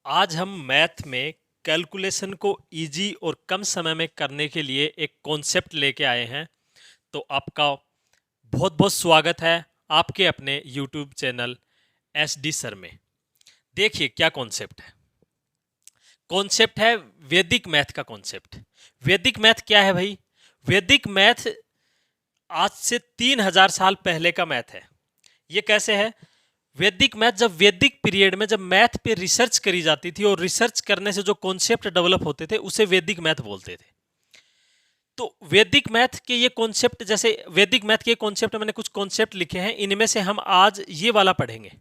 आज हम मैथ में कैलकुलेशन को इजी और कम समय में करने के लिए एक कॉन्सेप्ट लेके आए हैं। तो आपका बहुत बहुत स्वागत है आपके अपने YouTube channel S D sir में। देखिए क्या कॉन्सेप्ट है। कॉन्सेप्ट है वैदिक मैथ का कॉन्सेप्ट। वैदिक मैथ क्या है भाई? वैदिक मैथ आज से 3000 साल पहले का मैथ है। ये कैसे है? वैदिक मैथ, जब वैदिक पीरियड में जब मैथ पे रिसर्च करी जाती थी और रिसर्च करने से जो कॉन्सेप्ट डेवलप होते थे उसे वैदिक मैथ बोलते थे। तो वैदिक मैथ के ये कॉन्सेप्ट, जैसे वैदिक मैथ के कॉन्सेप्ट मैंने कुछ कॉन्सेप्ट लिखे हैं, इनमें से हम आज ये वाला पढ़ेंगे,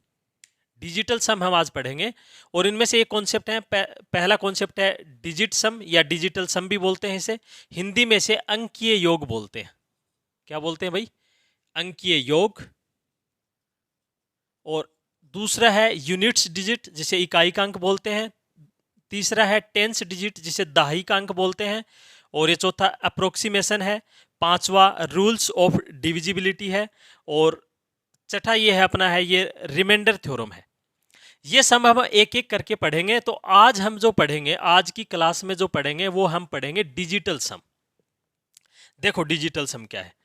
डिजिटल सम हम आज पढ़ेंगे। और इनमें से एक कॉन्सेप्ट है, पहला कॉन्सेप्ट है डिजिट सम या डिजिटल सम भी बोलते हैं इसे। हिंदी में से अंकीय योग बोलते हैं। क्या बोलते हैं भाई? अंकीय योग। और दूसरा है यूनिट्स डिजिट, जिसे इकाई का अंक बोलते हैं। तीसरा है टेंस डिजिट, जिसे दहाई का अंक बोलते हैं। और ये चौथा अप्रोक्सीमेशन है। पांचवा रूल्स ऑफ डिविजिबिलिटी है। और छठा ये है अपना है ये रिमाइंडर थ्योरम है। ये सब हम एक एक करके पढ़ेंगे। तो आज हम जो पढ़ेंगे, आज की क्लास में जो पढ़ेंगे वो हम पढ़ेंगे डिजिटल सम। देखो डिजिटल सम क्या है।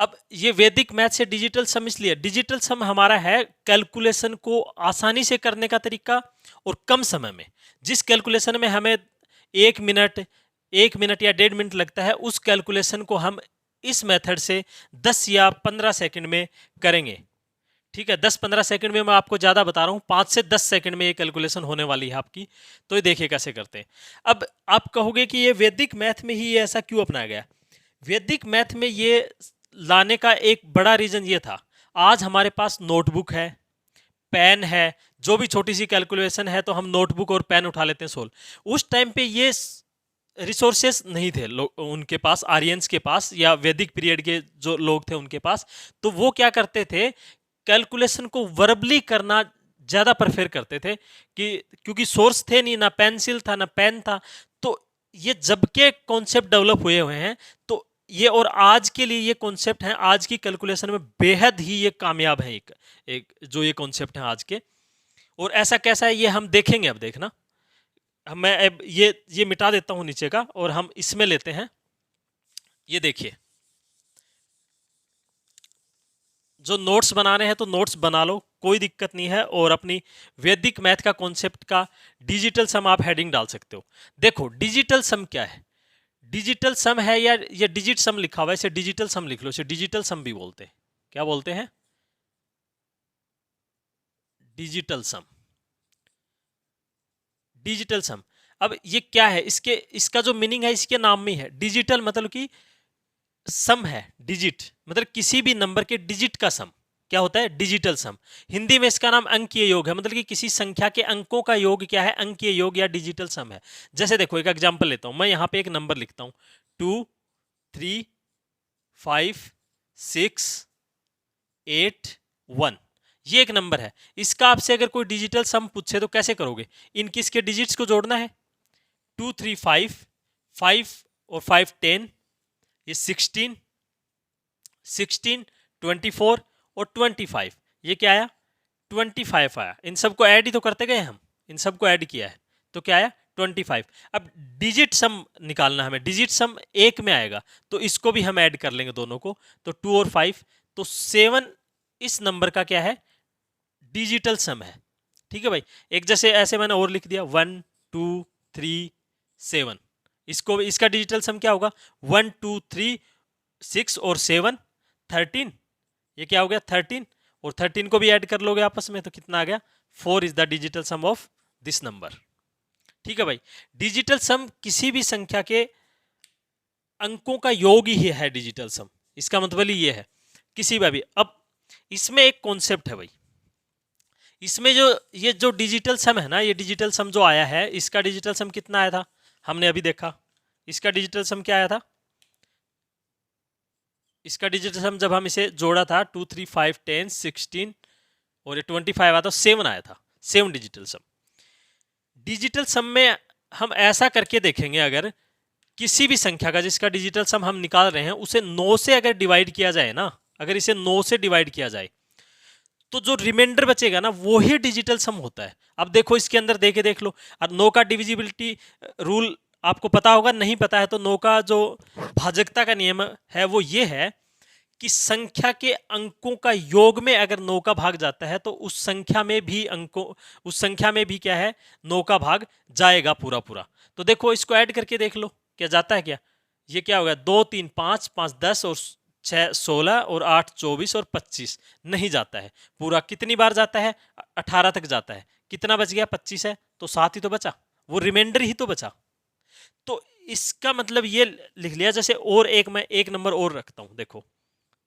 अब ये वैदिक मैथ से डिजिटल सम, इसलिए डिजिटल सम हमारा है कैलकुलेशन को आसानी से करने का तरीका और कम समय में। जिस कैलकुलेशन में हमें 1 मिनट 1 मिनट या 1.5 मिनट लगता है, उस कैलकुलेशन को हम इस मेथड से 10 या 15 सेकंड में करेंगे। ठीक है, 10-15 सेकंड में मैं आपको ज़्यादा बता रहा हूँ, 5 से 10 सेकंड में ये कैलकुलेशन होने वाली है आपकी। तो ये देखिए कैसे करते हैं। अब आप कहोगे कि ये वैदिक मैथ में ही ये ऐसा क्यों अपनाया गया? वैदिक मैथ में ये लाने का एक बड़ा रीजन ये था, आज हमारे पास नोटबुक है, पेन है, जो भी छोटी सी कैलकुलेशन है तो हम नोटबुक और पेन उठा लेते हैं सोल्व। उस टाइम पे ये रिसोर्सेस नहीं थे उनके पास, आर्यंस के पास या वैदिक पीरियड के जो लोग थे उनके पास। तो वो क्या करते थे, कैलकुलेशन को वर्बली करना ज़्यादा प्रेफर करते थे, कि क्योंकि सोर्स थे नहीं, ना पेंसिल था ना पेन था। तो ये जब के कॉन्सेप्ट डेवलप हुए हैं, तो ये और आज के लिए ये कॉन्सेप्ट हैं, आज की कैलकुलेशन में बेहद ही ये कामयाब है। एक जो ये कॉन्सेप्ट हैं आज के। और ऐसा कैसा है ये हम देखेंगे। अब देखना, मैं अब ये मिटा देता हूं नीचे का और हम इसमें लेते हैं। ये देखिए, जो नोट्स बनाने हैं तो नोट्स बना लो, कोई दिक्कत नहीं है। और अपनी वैदिक मैथ का कॉन्सेप्ट का डिजिटल सम आप हेडिंग डाल सकते हो। देखो डिजिटल सम क्या है। डिजिटल सम है, या ये डिजिट सम लिखा हुआ है, इसे डिजिटल सम लिख लो, इसे डिजिटल सम भी बोलते हैं। क्या बोलते हैं? डिजिटल सम। डिजिटल सम। अब ये क्या है, इसके इसका जो मीनिंग है इसके नाम में ही है। डिजिटल मतलब कि सम है, डिजिट मतलब किसी भी नंबर के डिजिट का सम क्या होता है? डिजिटल सम। हिंदी में इसका नाम अंकीय योग है, मतलब कि किसी संख्या के अंकों का योग क्या है? अंकीय योग या डिजिटल सम है। जैसे देखो एक एग्जांपल लेता हूं, मैं यहां पे एक नंबर लिखता हूं 2 3 5 6 8 1। ये एक नंबर है। इसका आपसे अगर कोई डिजिटल सम पूछे तो कैसे करोगे? इन किसके डिजिट्स को जोड़ना है। 2 3 5, 5 और 5 10, ये 16, 16 24 और 25। ये क्या आया? 25 आया। इन सबको ऐड ही तो करते गए हम, इन सबको ऐड किया है तो क्या आया? 25। अब डिजिट सम निकालना हमें, डिजिट सम एक में आएगा, तो इसको भी हम ऐड कर लेंगे दोनों को, तो 2 और 5, तो 7 इस नंबर का क्या है? डिजिटल सम है। ठीक है भाई। एक जैसे ऐसे मैंने और लिख दिया 1 2 3 7, इसको इसका डिजिटल सम क्या होगा? 1 2 3 6 और 7 13। ये क्या हो गया? 13। और 13 को भी ऐड कर लोगे आपस में तो कितना आ गया? 4 is the digital sum of this number. ठीक है भाई। डिजिटल सम किसी भी संख्या के अंकों का योग ही है डिजिटल सम, इसका मतलब ही ये है किसी का भी। अब इसमें एक कॉन्सेप्ट है भाई, इसमें जो ये जो डिजिटल सम है ना, ये डिजिटल सम जो आया है, इसका डिजिटल सम कितना आया था? हमने अभी देखा। इसका डिजिटल सम क्या आया था? इसका डिजिटल सम जब हम इसे जोड़ा था 2 3 5 10 16 और ये 25 आया था, 7 आया था। 7 डिजिटल सम। डिजिटल सम में हम ऐसा करके देखेंगे, अगर किसी भी संख्या का जिसका डिजिटल सम हम निकाल रहे हैं उसे 9 से अगर डिवाइड किया जाए ना, अगर इसे 9 से डिवाइड किया जाए तो जो रिमाइंडर बचेगा ना वो ही डिजिटल सम होता है। अब देखो इसके अंदर देख लो, अब 9 का डिविजिबिलिटी रूल आपको पता होगा, नहीं पता है तो 9 का जो भाजकता का नियम है वो ये है कि संख्या के अंकों का योग में अगर 9 का भाग जाता है तो उस संख्या में भी क्या है, 9 का भाग जाएगा पूरा पूरा। तो देखो इसको ऐड करके देख लो क्या जाता है क्या। ये क्या होगा, 2 3 5 5 10 और 6 16 और 8 24 और 25 नहीं जाता है पूरा। कितनी बार जाता है, 18 तक जाता है। कितना बच गया, 25 है तो 7 ही तो बचा, वो रिमाइंडर ही तो बचा। तो इसका मतलब ये लिख लिया। जैसे और एक मैं एक नंबर और रखता हूं, देखो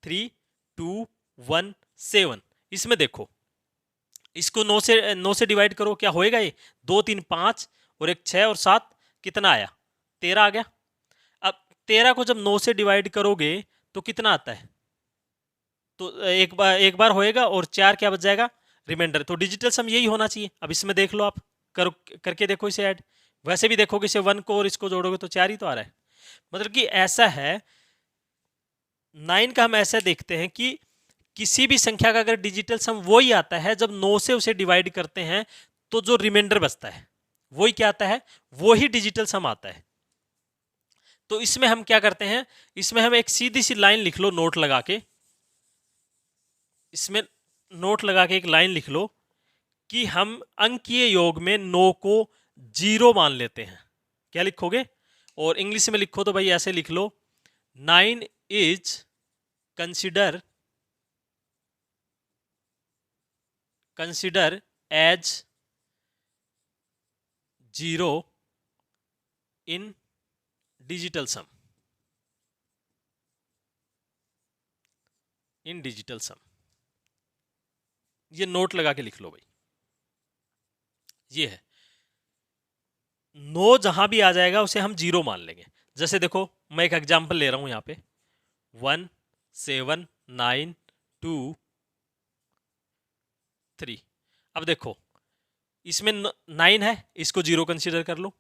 3 2 1 7। इसमें देखो इसको 9 से डिवाइड करो, क्या होएगा ये 2 3 5 और एक 6 और 7, कितना आया 13 आ गया। अब 13 को जब 9 से डिवाइड करोगे तो कितना आता है, तो एक बार होएगा और 4 क्या बच जाएगा, रिमाइंडर। तो डिजिटल सम यही होना चाहिए। अब इसमें देख लो आप, करके देखो इसे ऐड। वैसे भी देखोगे इसे 1 को और इसको जोड़ोगे तो 4 ही तो आ रहा है। मतलब कि ऐसा है 9 का हम ऐसा देखते हैं कि किसी भी संख्या का अगर डिजिटल सम वही आता है जब 9 से उसे डिवाइड करते हैं तो जो रिमाइंडर बचता है वही क्या आता है, वो ही डिजिटल सम आता है। तो इसमें हम क्या करते हैं, इसमें हम एक सीधी सी लाइन लिख लो नोट लगा के, इसमें नोट लगा के एक लाइन लिख लो कि हम अंकीय योग में 9 को 0 मान लेते हैं। क्या लिखोगे, और इंग्लिश में लिखो तो भाई ऐसे लिख लो, 9 is consider as 0 in digital sum. ये नोट लगा के लिख लो भाई। ये है 9 जहां भी आ जाएगा उसे हम 0 मान लेंगे। जैसे देखो मैं एक एग्जांपल ले रहा हूं यहां पे 1 7 9 2 3। अब देखो इसमें 9 है, इसको 0 कंसीडर कर लो।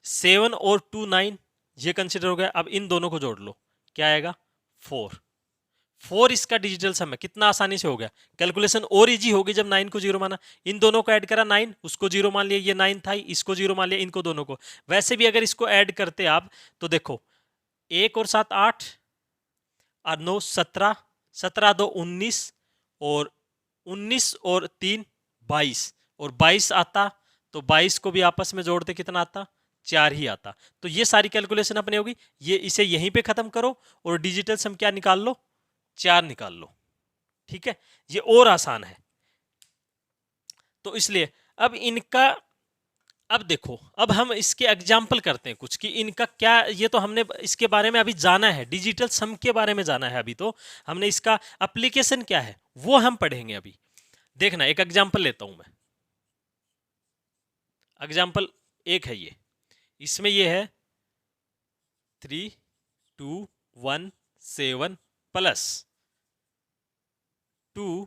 7 और 2 9 ये कंसीडर हो गया। अब इन दोनों को जोड़ लो, क्या आएगा 4 इसका डिजिटल सम है। कितना आसानी से हो गया, कैलकुलेशन और इजी होगी जब 9 को 0 माना। इन दोनों को ऐड करा, 9 उसको 0 मान लिया, ये 9 था इसको 0 मान लिया, इनको दोनों को। वैसे भी अगर इसको ऐड करते आप तो देखो 1 और 7 8 और 9 17, 17 2 19 और 19 और 3 22 और 22 आता तो 22 को भी आपस में जोड़ते कितना आता, 4 ही आता। तो ये सारी कैलकुलेशन अपने होगी। ये इसे यहीं पे खत्म करो और डिजिटल सम क्या निकाल लो, 4 निकाल लो। ठीक है, ये और आसान है। तो इसलिए अब इनका, अब देखो अब हम इसके एग्जाम्पल करते हैं कुछ कि इनका क्या, ये तो हमने इसके बारे में अभी जाना है, डिजिटल सम के बारे में जाना है। अभी तो हमने इसका एप्लीकेशन क्या है वो हम पढ़ेंगे अभी। देखना एक एग्जाम्पल लेता हूं मैं। एग्जाम्पल एक है ये, इसमें ये है 3 2 1 7 प्लस 2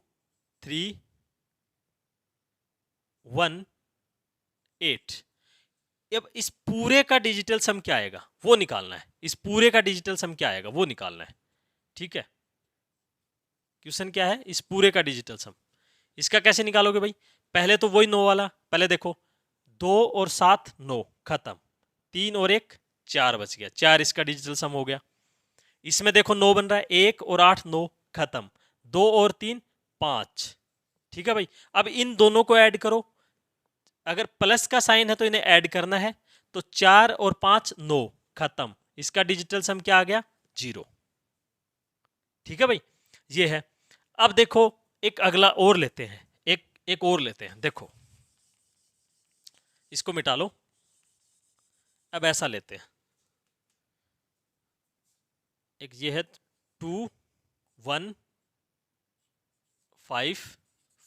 3 1 8। अब इस पूरे का डिजिटल सम क्या आएगा वो निकालना है। इस पूरे का डिजिटल सम क्या आएगा वो निकालना है। ठीक है, क्वेश्चन क्या है, इस पूरे का डिजिटल सम। इसका कैसे निकालोगे भाई, पहले तो वही 9 वाला, पहले देखो 2 और 7 9 खत्म, 3 और 1 4 बच गया, 4 इसका डिजिटल सम हो गया। इसमें देखो 9 बन रहा है, 1 और 8 9 खत्म, 2 और 3 5। ठीक है भाई, अब इन दोनों को ऐड करो। अगर प्लस का साइन है तो इन्हें ऐड करना है। तो 4 और 5 9 खत्म, इसका डिजिटल सम क्या आ गया 0। ठीक है भाई, ये है। अब देखो एक अगला और लेते हैं, एक और लेते हैं। देखो इसको मिटा लो। अब ऐसा लेते हैं, एक ये है 2 1 5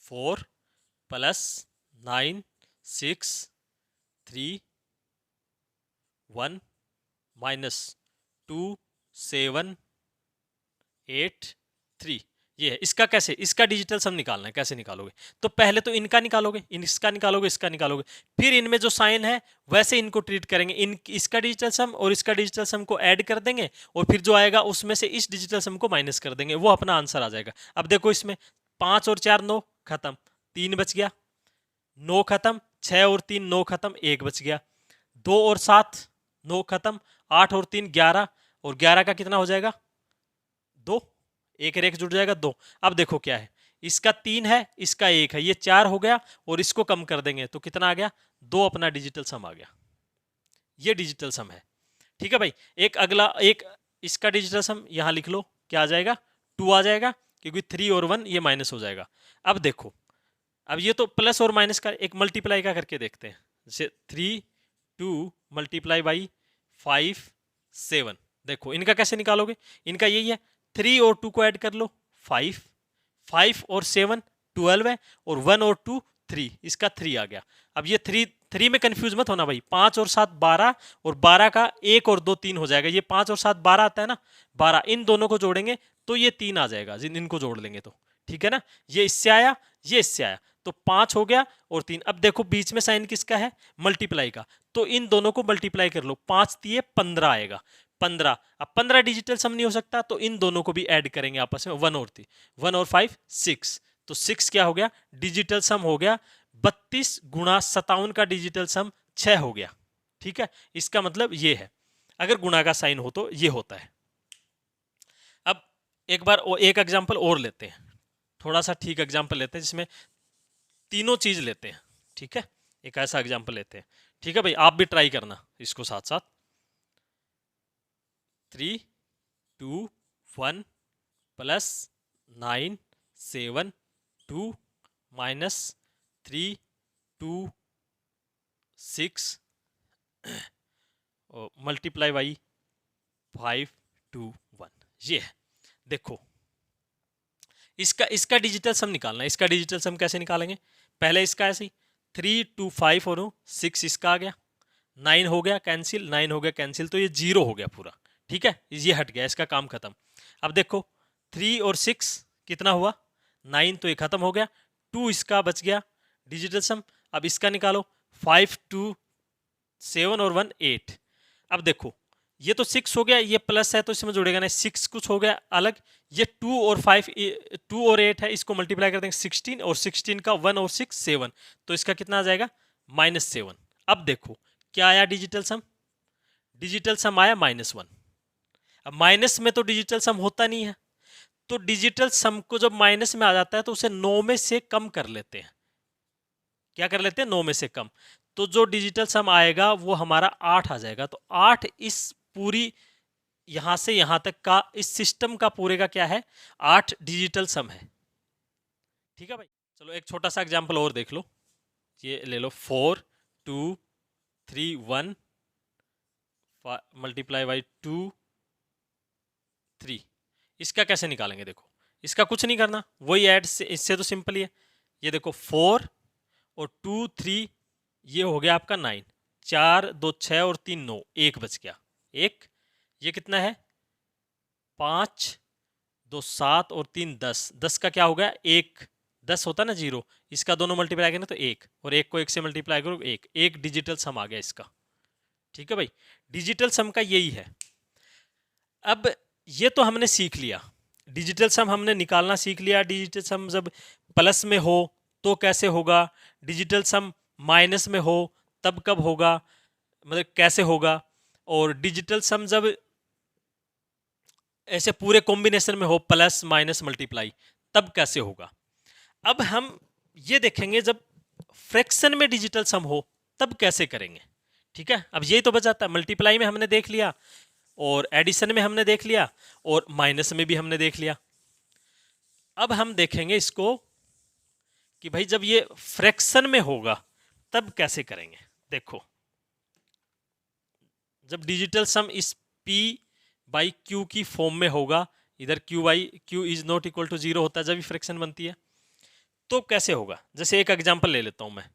4 प्लस 9 6 3 1 माइनस 2 7 8 3। ये है। इसका कैसे, इसका डिजिटल सम निकालना है, कैसे निकालोगे, तो पहले तो इनका निकालोगे, इसका निकालोगे, इसका निकालोगे, फिर इनमें जो साइन है वैसे इनको ट्रीट करेंगे। इसका डिजिटल सम और इसका डिजिटल सम को ऐड कर देंगे और फिर जो आएगा उसमें से इस डिजिटल सम को माइनस कर देंगे, वो अपना आंसर आ जाएगा। अब देखो इसमें 5 और 4 9 खत्म, 3 बच गया, 9 खत्म, 6 और 3 9 खत्म, 1 बच गया, 2 और 7 9 खत्म, 8 और 3 11, और 11 का कितना हो जाएगा 2, एक रेख जुड़ जाएगा 2। अब देखो क्या है, इसका 3 है, इसका 1 है, ये 4 हो गया, और इसको कम कर देंगे तो कितना आ गया 2, अपना डिजिटल सम आ गया। ये डिजिटल सम है। ठीक है भाई, एक अगला, एक इसका डिजिटल सम यहां लिख लो, क्या आ जाएगा 2 आ जाएगा, क्योंकि 3 और 1 ये माइनस हो जाएगा। अब देखो, अब ये तो प्लस और माइनस का एक मल्टीप्लाई का करके देखते हैं, जैसे 3 2 मल्टीप्लाई बाई 5 7। देखो इनका कैसे निकालोगे, इनका यही है, 3 और 2 को ऐड कर लो 5, 5 और 7 12 है, और 1 और 2 3, इसका 3 आ गया। अब ये 3 में कंफ्यूज मत होना भाई, 5 और 7 12, और 12 का 1 और 2 3 हो जाएगा, ये 5 और 7 12 आता है ना, 12 इन दोनों को जोड़ेंगे तो ये 3 आ जाएगा, जिन इनको जोड़ लेंगे तो, ठीक है ना। ये इससे आया, ये इससे आया, तो 5 हो गया और 3। अब देखो बीच में साइन किसका है, मल्टीप्लाई का, तो इन दोनों को मल्टीप्लाई कर लो, 5 दिए 15 आएगा, 15। अब 15 डिजिटल सम नहीं हो सकता, तो इन दोनों को भी ऐड करेंगे आपस में, 1 और 3, 1 और 5 6, तो 6 क्या हो गया डिजिटल सम हो गया 32 गुणा 57 का डिजिटल सम 6 हो गया। ठीक है, इसका मतलब ये है, अगर गुणा का साइन हो तो ये होता है। अब एक बार एक एग्जांपल और लेते हैं, थोड़ा सा ठीक एग्जांपल लेते हैं जिसमें तीनों चीज लेते हैं। ठीक है, एक ऐसा एग्जांपल लेते हैं। ठीक है भाई, आप भी ट्राई करना इसको साथ साथ। 3 2 1 प्लस 9 7 2 माइनस 3 2 6 मल्टीप्लाई बाई 5 2 1, ये है। देखो इसका डिजिटल सम निकालना है। इसका डिजिटल सम कैसे निकालेंगे, पहले इसका ऐसे ही 3 2 5 और 6 इसका आ गया, 9 हो गया कैंसिल, 9 हो गया कैंसिल, तो ये 0 हो गया पूरा। ठीक है, ये हट गया, इसका काम खत्म। अब देखो 3 और 6 कितना हुआ 9, तो ये खत्म हो गया, 2 इसका बच गया डिजिटल सम। अब इसका निकालो, 5 2 7 और 1 8। अब देखो ये तो 6 हो गया, ये प्लस है तो इसमें जुड़ेगा नहीं, 6 कुछ हो गया अलग, ये 2 और 5 2 और 8 है, इसको मल्टीप्लाई कर देंगे 16, और 16 का 1 और 6 7, तो इसका कितना आ जाएगा -7। अब देखो क्या आया डिजिटल सम, डिजिटल सम आया -1। अब माइनस में तो डिजिटल सम होता नहीं है, तो डिजिटल सम को जब माइनस में आ जाता है तो उसे 9 में से कम कर लेते हैं। क्या कर लेते हैं 9 में से कम, तो जो डिजिटल सम आएगा वो हमारा 8 आ जाएगा। तो 8 इस पूरी यहां से यहां तक का इस सिस्टम का पूरे का क्या है 8 डिजिटल सम है। ठीक है भाई, चलो एक छोटा सा एग्जांपल और देख लो, ये ले लो 4 2 3 1 मल्टीप्लाई बाई 2 3। इसका कैसे निकालेंगे, देखो इसका कुछ नहीं करना, वही ऐड से, इससे तो सिंपल ही है। ये देखो 4 और 2 3, ये हो गया आपका 9, 4 2 6 और 3 9, 1 बच गया 1। ये कितना है 5 2 7 और 3 10, 10 का क्या हो गया 1, 10 होता ना 0, इसका दोनों मल्टीप्लाई करें तो 1, और 1 को 1 से मल्टीप्लाई करो 1, एक डिजिटल सम आ गया इसका। ठीक है भाई, डिजिटल सम का यही है। अब ये तो हमने सीख लिया, डिजिटल सम हमने निकालना सीख लिया। डिजिटल सम जब प्लस में हो तो कैसे होगा, डिजिटल सम माइनस में हो तब कब होगा, मतलब कैसे होगा, और डिजिटल सम जब ऐसे पूरे कॉम्बिनेशन में हो प्लस माइनस मल्टीप्लाई तब कैसे होगा। अब हम ये देखेंगे जब फ्रैक्शन में डिजिटल सम हो तब कैसे करेंगे। ठीक है, अब यही तो बच जाता है, मल्टीप्लाई में हमने देख लिया, और एडिशन में हमने देख लिया, और माइनस में भी हमने देख लिया। अब हम देखेंगे इसको कि भाई जब ये फ्रैक्शन में होगा तब कैसे करेंगे। देखो जब डिजिटल सम इस P बाई Q की फॉर्म में होगा, इधर Q is not equal to 0 होता है जब फ्रैक्शन बनती है, तो कैसे होगा। जैसे एक एग्जांपल ले लेता हूं मैं,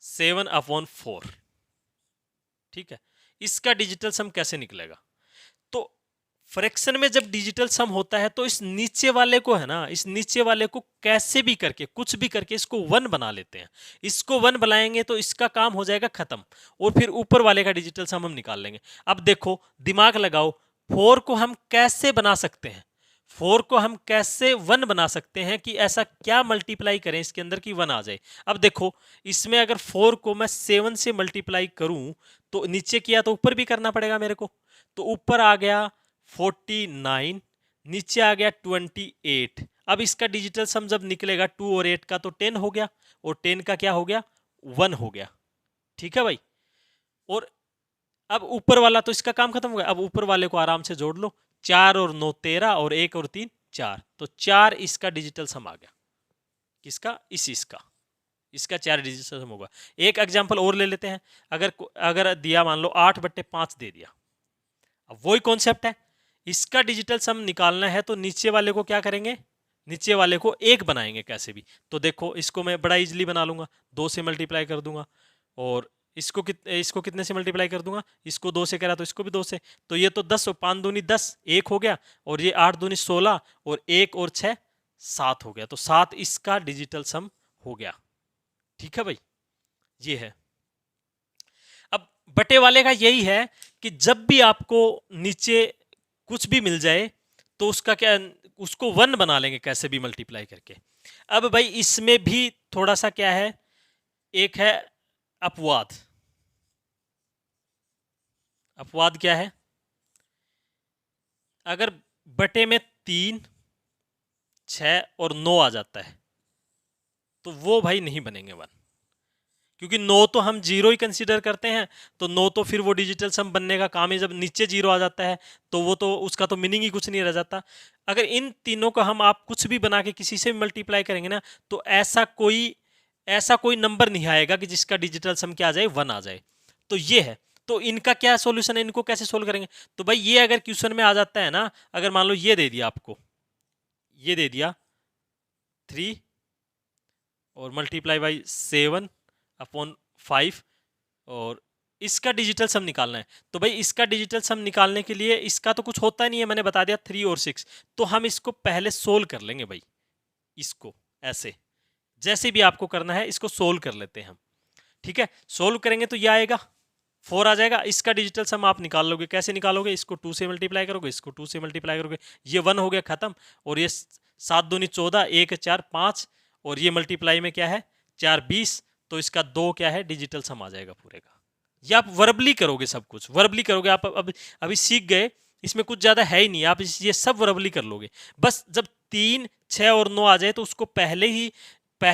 7/4। ठीक है, इसका डिजिटल सम कैसे निकलेगा। तो फ्रैक्शन में जब डिजिटल सम होता है तो इस नीचे वाले को है ना, इस नीचे वाले को कैसे भी करके कुछ भी करके इसको 1 बना लेते हैं। इसको 1 बनाएंगे तो इसका काम हो जाएगा खत्म, और फिर ऊपर वाले का डिजिटल सम हम निकाल लेंगे। अब देखो दिमाग लगाओ, 4 को हम कैसे बना सकते हैं, 4 को हम कैसे 1 बना सकते हैं, कि ऐसा क्या मल्टीप्लाई करें इसके अंदर कि 1 आ जाए। अब देखो, इसमें अगर 4 को मैं 7 से मल्टीप्लाई करूं तो नीचे किया तो ऊपर भी करना पड़ेगा मेरे को। तो ऊपर आ गया 49, नीचे आ गया 28। अब इसका डिजिटल सम जब निकलेगा 2 और 8 का तो 10 हो गया, और 10 का क्या हो गया, 1 हो गया। ठीक है भाई। और अब ऊपर वाला तो इसका काम खत्म हो गया। अब ऊपर वाले को आराम से जोड़ लो, 4 और 9 13, और 1 और 3 4, तो 4 इसका डिजिटल सम आ गया। किसका, इसका 4 डिजिटल सम होगा। एक एग्जांपल और ले लेते हैं। अगर दिया मान लो 8/5 दे दिया। अब वही कॉन्सेप्ट है, इसका डिजिटल सम निकालना है तो नीचे वाले को क्या करेंगे, नीचे वाले को 1 बनाएंगे कैसे भी। तो देखो, इसको मैं बड़ा इजीली बना लूंगा, 2 से मल्टीप्लाई कर दूंगा, और इसको कितने से मल्टीप्लाई कर दूंगा, इसको 2 से करा तो इसको भी 2 से। तो ये तो 10 और 5 दूनी 10, 1 हो गया, और ये 8 दूनी 16, और 1 और 6 7 हो गया। तो 7 इसका डिजिटल सम हो गया। ठीक है भाई, ये है। अब बटे वाले का यही है कि जब भी आपको नीचे कुछ भी मिल जाए तो उसका क्या, उसको 1 बना लेंगे कैसे भी मल्टीप्लाई करके। अब भाई इसमें भी थोड़ा सा क्या है, एक है अपवाद। अपवाद क्या है, अगर बटे में 3, 6 और 9 आ जाता है तो वो भाई नहीं बनेंगे 1, क्योंकि 9 तो हम 0 ही कंसीडर करते हैं। तो 9 तो फिर वो डिजिटल सम बनने का काम है, जब नीचे 0 आ जाता है तो वो तो उसका तो मीनिंग ही कुछ नहीं रह जाता। अगर इन तीनों को हम आप कुछ भी बना के किसी से भी मल्टीप्लाई करेंगे ना, तो ऐसा कोई नंबर नहीं आएगा कि जिसका डिजिटल सम क्या आ जाए, 1 आ जाए। तो ये है। तो इनका क्या सॉल्यूशन है, इनको कैसे सोल्व करेंगे। तो भाई ये अगर क्वेश्चन में आ जाता है ना, अगर मान लो ये दे दिया आपको, ये दे दिया 3 और मल्टीप्लाई बाई 7/5, और इसका डिजिटल सम निकालना है। तो भाई इसका डिजिटल सम निकालने के लिए इसका तो कुछ होता नहीं है, मैंने बता दिया 3 और 6। तो हम इसको पहले सोल्व कर लेंगे भाई, इसको ऐसे जैसे भी आपको करना है इसको सोल्व कर लेते हैं हम। ठीक है, सोल्व करेंगे तो ये आएगा 4 आ जाएगा। इसका डिजिटल सम आप निकाल लोगे, कैसे निकालोगे, इसको 2 से मल्टीप्लाई करोगे, इसको 2 से मल्टीप्लाई करोगे, ये 1 हो गया खत्म। और ये 7 दूनी 14, 1 4 5, और ये मल्टीप्लाई में क्या है 4 20, तो इसका 2 क्या है, डिजिटल सम आ जाएगा पूरे का। ये आप वर्बली करोगे, सब कुछ वर्बली करोगे आप। अभी सीख गए, इसमें कुछ ज्यादा है ही नहीं, आप ये सब वर्बली कर लोगे। बस जब 3, 6 और 9 आ जाए तो उसको पहले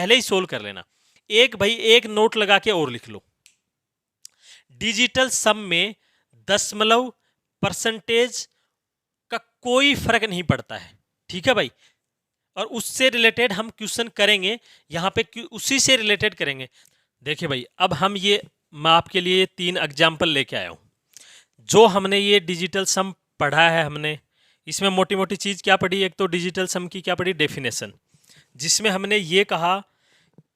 ही सोल्व कर लेना। एक नोट लगा के और लिख लो, डिजिटल सम में दशमलव, परसेंटेज का कोई फर्क नहीं पड़ता है। ठीक है भाई, और उससे रिलेटेड हम क्वेश्चन करेंगे यहाँ पे, उसी से रिलेटेड करेंगे। देखिए भाई, अब मैं आपके लिए 3 एग्जाम्पल लेके आया हूँ। जो हमने ये डिजिटल सम पढ़ा है, हमने इसमें मोटी मोटी चीज़ क्या पढ़ी, एक तो डिजिटल सम की क्या पढ़ी, डेफिनेशन, जिसमें हमने ये कहा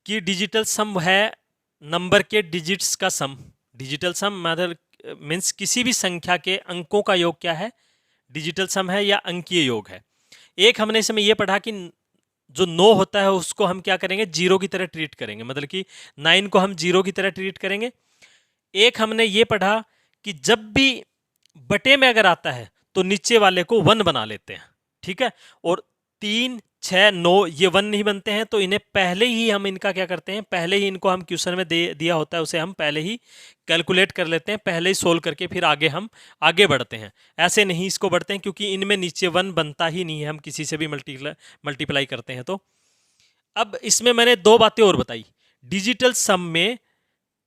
कि डिजिटल सम है नंबर के डिजिट्स का सम। डिजिटल सम मतलब मीन्स किसी भी संख्या के अंकों का योग क्या है, डिजिटल सम है या अंकीय योग है। एक हमने इसमें यह पढ़ा कि जो 9 होता है उसको हम क्या करेंगे, 0 की तरह ट्रीट करेंगे, मतलब कि 9 को हम 0 की तरह ट्रीट करेंगे। एक हमने ये पढ़ा कि जब भी बटे में अगर आता है तो नीचे वाले को 1 बना लेते हैं। ठीक है, और 3, 6, 9 ये 1 नहीं बनते हैं, तो इन्हें पहले ही हम इनका क्या करते हैं, पहले ही इनको हम क्वेश्चन में दिया होता है उसे हम पहले ही कैलकुलेट कर लेते हैं, पहले ही सोल्व करके फिर हम आगे बढ़ते हैं। ऐसे नहीं इसको बढ़ते हैं, क्योंकि इनमें नीचे 1 बनता ही नहीं है, हम किसी से भी मल्टीप्लाई करते हैं। तो अब इसमें मैंने 2 बातें और बताई। डिजिटल सम में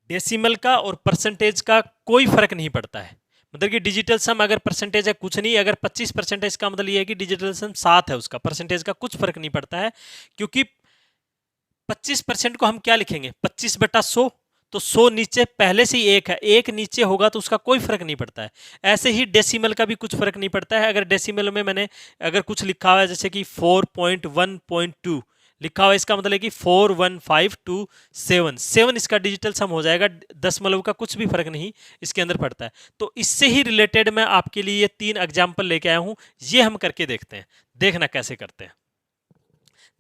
डेसिमल का और परसेंटेज का कोई फर्क नहीं पड़ता है, मतलब कि डिजिटल सम अगर परसेंटेज है कुछ नहीं, अगर 25% है इसका मतलब ये है कि डिजिटल सम 7 है, उसका परसेंटेज का कुछ फर्क नहीं पड़ता है। क्योंकि 25% को हम क्या लिखेंगे, 25/100, तो 100 नीचे पहले से ही 1 है, 1 नीचे होगा तो उसका कोई फर्क नहीं पड़ता है। ऐसे ही डेसिमल का भी कुछ फर्क नहीं पड़ता है। अगर डेसिमल में मैंने अगर कुछ लिखा हुआ है जैसे कि 4.1.2 लिखा हुआ है, इसका मतलब है कि 41527 इसका डिजिटल सम हो जाएगा। दशमलव का कुछ भी फर्क नहीं इसके अंदर पड़ता है। तो इससे ही रिलेटेड मैं आपके लिए ये 3 एग्जाम्पल लेके आया हूं, ये हम करके देखते हैं, देखना कैसे करते हैं।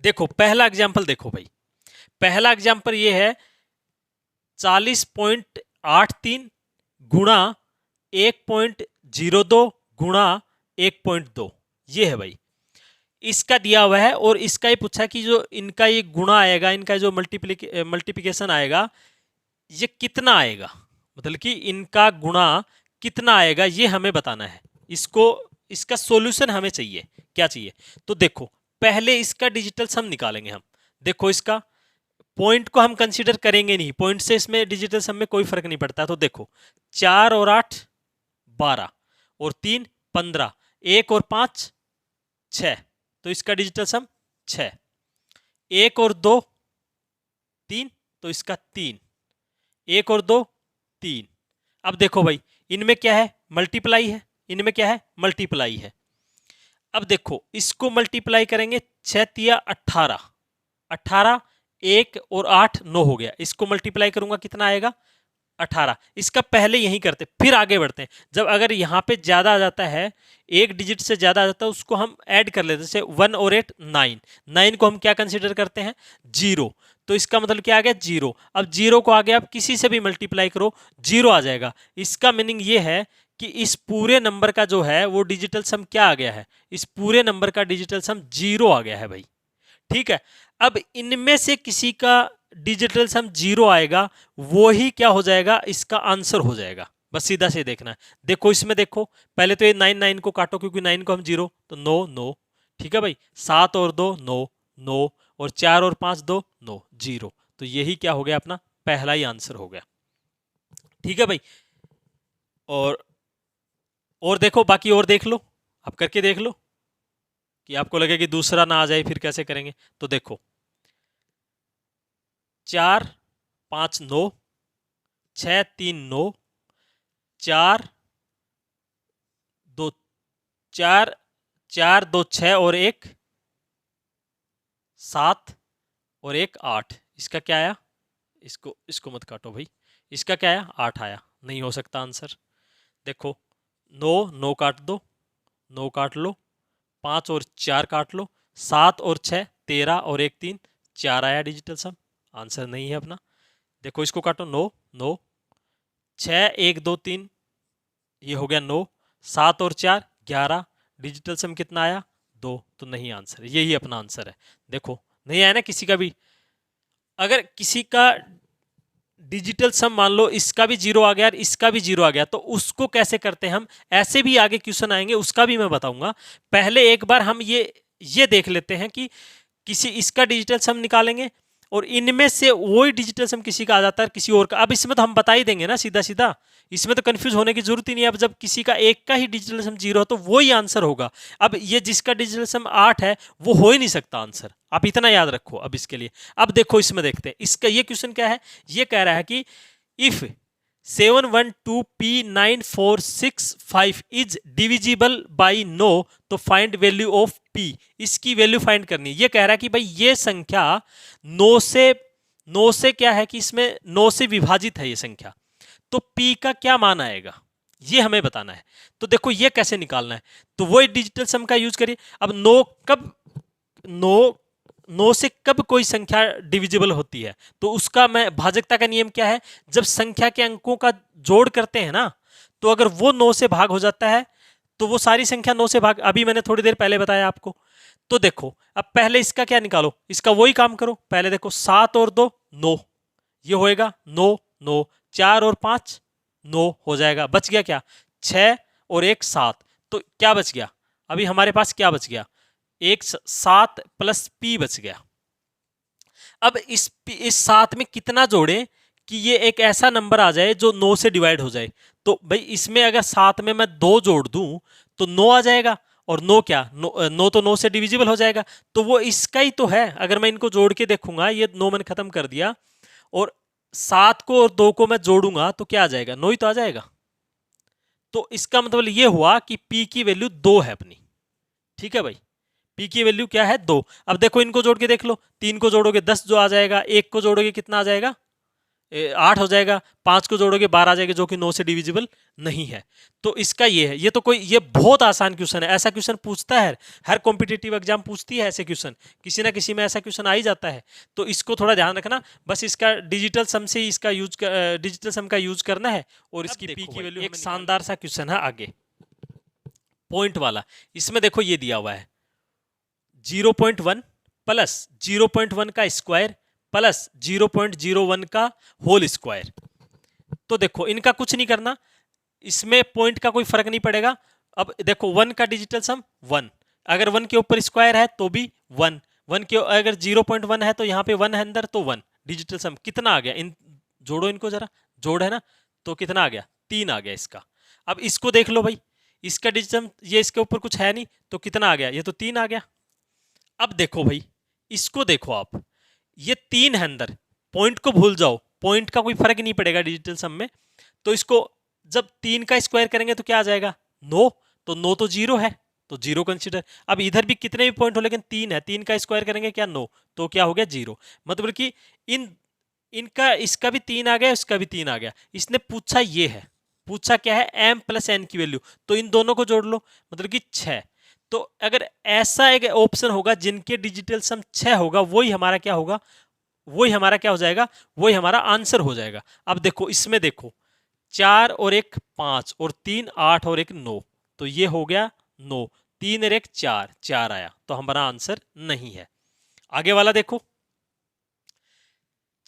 देखो पहला एग्जाम्पल, देखो भाई पहला एग्जाम्पल ये है 40.83 गुणा 1.02 गुणा 1.2, ये है भाई। इसका दिया हुआ है और इसका ही पूछा कि जो इनका ये गुणा आएगा, इनका जो मल्टीप्लिकेशन आएगा ये कितना आएगा, मतलब कि इनका गुणा कितना आएगा ये हमें बताना है। इसको इसका सॉल्यूशन हमें चाहिए। क्या चाहिए? तो देखो पहले इसका डिजिटल सम निकालेंगे हम। देखो इसका पॉइंट को हम कंसीडर करेंगे नहीं, पॉइंट से इसमें डिजिटल सम में कोई फर्क नहीं पड़ता। तो देखो 4 और 8 12 और 3 15, 1 और 5 6, तो इसका डिजिटल सम 6। 1 और 2 3, तो इसका 3। 1 और 2 3। अब देखो भाई इनमें क्या है? मल्टीप्लाई है, इनमें क्या है? मल्टीप्लाई है। अब देखो इसको मल्टीप्लाई करेंगे, 6 तिया 18, 18 1 और 8 9 हो गया। इसको मल्टीप्लाई करूंगा कितना आएगा? 18। इसका पहले यही करते फिर आगे बढ़ते हैं। जब अगर यहाँ पे ज्यादा आ जाता है, एक डिजिट से ज्यादा आ जाता है, उसको हम ऐड कर लेते हैं। जैसे 1 और 8 9, 9 को हम क्या कंसीडर करते हैं? 0। तो इसका मतलब क्या आ गया? 0। अब 0 को आगे आप किसी से भी मल्टीप्लाई करो 0 आ जाएगा। इसका मीनिंग ये है कि इस पूरे नंबर का जो है वो डिजिटल सम क्या आ गया है? इस पूरे नंबर का डिजिटल सम 0 आ गया है भाई। ठीक है, अब इनमें से किसी का डिजिटल सम 0 आएगा, वो ही क्या हो जाएगा? इसका आंसर हो जाएगा। बस सीधा से देखना है। देखो इसमें देखो पहले तो ये 9 9 को काटो, क्योंकि 9 को हम 0, तो 9 9। ठीक है भाई, 7 और 2 9 9 और 4 और 5 2 9 0। तो यही क्या हो गया? अपना पहला ही आंसर हो गया। ठीक है भाई, और देखो बाकी और देख लो, आप करके देख लो कि आपको लगे कि दूसरा ना आ जाए फिर कैसे करेंगे। तो देखो 4 5 9, 6 3 9, 4 2 4 4 2 6 और 1 7 और 1 8। इसका क्या आया? इसको मत काटो भाई, इसका क्या आया? 8 आया। नहीं हो सकता आंसर। देखो 9 9 काट दो, 9 काट लो, 5 और 4 काट लो, 7 और 6 13 और 1 3, 4 आया डिजिटल सम। आंसर नहीं है अपना। देखो इसको काटो, 9 9, 6 1 2 3, ये हो गया 9, 7 और 4 11, डिजिटल सम कितना आया? 2। तो नहीं आंसर, यही अपना आंसर है। देखो नहीं आया ना किसी का भी। अगर किसी का डिजिटल सम मान लो इसका भी 0 आ गया और इसका भी 0 आ गया, तो उसको कैसे करते हैं हम? ऐसे भी आगे क्वेश्चन आएंगे, उसका भी मैं बताऊंगा। पहले एक बार हम ये देख लेते हैं कि किसी इसका डिजिटल सम निकालेंगे और इनमें से वही डिजिटल सम किसी का आ जाता है किसी और का। अब इसमें तो हम बता ही देंगे ना सीधा सीधा, इसमें तो कंफ्यूज होने की जरूरत ही नहीं है। अब जब किसी का एक का ही डिजिटल सम 0 है तो वो ही आंसर होगा। अब ये जिसका डिजिटल सम 8 है वो हो ही नहीं सकता आंसर, आप इतना याद रखो। अब इसके लिए अब देखो इसमें देखते हैं इसका ये क्वेश्चन क्या है। ये कह रहा है कि if 712p9465 is divisible by नो, तो फाइंड वैल्यू ऑफ p। इसकी वैल्यू फाइंड करनी है। ये कह रहा है कि भाई ये संख्या 9 से क्या है कि इसमें 9 से विभाजित है ये संख्या, तो p का क्या मान आएगा ये हमें बताना है। तो देखो ये कैसे निकालना है, तो वो डिजिटल सम का यूज करिए। अब 9 से कब कोई संख्या डिविजिबल होती है, तो उसका मैं भाजकता का नियम क्या है? जब संख्या के अंकों का जोड़ करते हैं ना, तो अगर वो 9 से भाग हो जाता है तो वो सारी संख्या 9 से भाग। अभी मैंने थोड़ी देर पहले बताया आपको। तो देखो अब पहले इसका क्या निकालो, इसका वही काम करो। पहले देखो 7 और 2 9, ये होएगा 9 9, 4 और 5 9 हो जाएगा। बच गया क्या? 6 और 1 7। तो क्या बच गया? अभी हमारे पास क्या बच गया? 7 प्लस p बच गया। अब इस 7 में कितना जोड़े कि ये एक ऐसा नंबर आ जाए जो 9 से डिवाइड हो जाए। तो भाई इसमें अगर 7 में मैं 2 जोड़ दूं तो 9 आ जाएगा, और 9 क्या 9 तो 9 से डिविजिबल हो जाएगा, तो वो इसका ही तो है। अगर मैं इनको जोड़ के देखूंगा, ये 9 मैंने खत्म कर दिया और 7 को और 2 को मैं जोड़ूंगा तो क्या आ जाएगा? 9 ही तो आ जाएगा। तो इसका मतलब ये हुआ कि p की वैल्यू 2 है अपनी। ठीक है भाई, p की वैल्यू क्या है? 2। अब देखो इनको जोड़ के देख लो, 3 को जोड़ोगे 10 जो आ जाएगा, 1 को जोड़ोगे कितना आ जाएगा? 8 हो जाएगा, 5 को जोड़ोगे 12 आ जाएगा, जो कि 9 से डिविजिबल नहीं है। तो इसका ये है। ये बहुत आसान क्वेश्चन है। ऐसा क्वेश्चन पूछता है, हर कॉम्पिटिटिव एग्जाम पूछती है ऐसे क्वेश्चन, किसी ना किसी में ऐसा क्वेश्चन आ ही जाता है। तो इसको थोड़ा ध्यान रखना। बस इसका डिजिटल सम से इसका डिजिटल सम का यूज करना है, और इसकी p की वैल्यू। एक शानदार सा क्वेश्चन है आगे, पॉइंट वाला। इसमें देखो ये दिया हुआ है 0.1 प्लस 0.1 का स्क्वायर प्लस 0.01 का होल स्क्वायर। तो देखो इनका कुछ नहीं करना, इसमें पॉइंट का कोई फर्क नहीं पड़ेगा। अब देखो 1 का डिजिटल सम 1, अगर 1 के ऊपर स्क्वायर है तो भी 1, 1 के अगर 0.1 है तो यहाँ पे 1 है अंदर तो 1। डिजिटल सम कितना आ गया, इन जोड़ो इनको जरा, जोड़ है ना, तो कितना आ गया 3 आ गया इसका। अब इसको देख लो भाई, इसका डिजिटल सम ये इसके ऊपर कुछ है नहीं तो कितना आ गया, ये तो 3 आ गया। अब देखो भाई इसको देखो आप, ये 3 है अंदर, पॉइंट को भूल जाओ, पॉइंट का कोई फर्क नहीं पड़ेगा डिजिटल सम में। तो इसको जब 3 का स्क्वायर करेंगे तो क्या आ जाएगा 9, तो 9 तो 0 है तो 0 कंसीडर। अब इधर भी कितने भी पॉइंट हो लेकिन 3 है, 3 का स्क्वायर करेंगे क्या 9, तो क्या हो गया 0। मतलब कि इनका इसका भी 3 आ गया, इसका भी 3 आ गया। इसने पूछा ये है, पूछा क्या है m प्लस n की वैल्यू, तो इन दोनों को जोड़ लो मतलब कि 6। तो अगर ऐसा एक ऑप्शन होगा जिनके डिजिटल सम 6 होगा, वही हमारा क्या होगा, वही हमारा क्या हो जाएगा, वही हमारा आंसर हो जाएगा। अब देखो इसमें देखो 4 और 1 5 और 3 8 और 1 9, तो ये हो गया 9, 3 और 1 4, 4 आया, तो हमारा आंसर नहीं है। आगे वाला देखो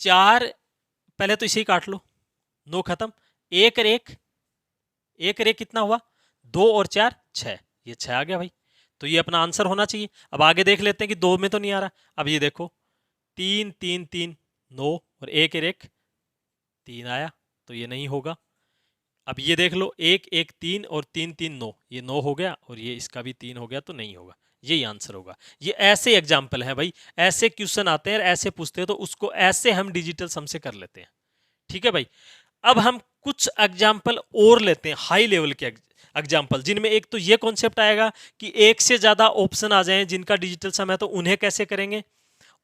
4, पहले तो इसे ही काट लो, 9 खत्म, 1 और 1, 1 और 1 कितना हुआ 2 और 4 6, ये 6 आ गया भाई, तो ये अपना आंसर होना चाहिए। अब आगे देख लेते हैं कि 2 में तो नहीं आ रहा। अब ये देखो 3 3 3 9 और 1 और 1 3 आया, तो ये नहीं होगा। अब ये देख लो 1 1 3 और 3 3 9, ये 9 हो गया और ये इसका भी 3 हो गया, तो नहीं होगा, यही आंसर होगा। ये ऐसे एग्जाम्पल हैं भाई, ऐसे क्वेश्चन आते हैं, ऐसे पूछते हैं, तो उसको ऐसे हम डिजिटल सम से कर लेते हैं। ठीक है भाई। अब हम कुछ एग्जाम्पल और लेते हैं, हाई लेवल के एग्जाम्पल, जिनमें एक तो ये कॉन्सेप्ट आएगा कि एक से ज्यादा ऑप्शन आ जाएं जिनका डिजिटल सम है, तो उन्हें कैसे करेंगे,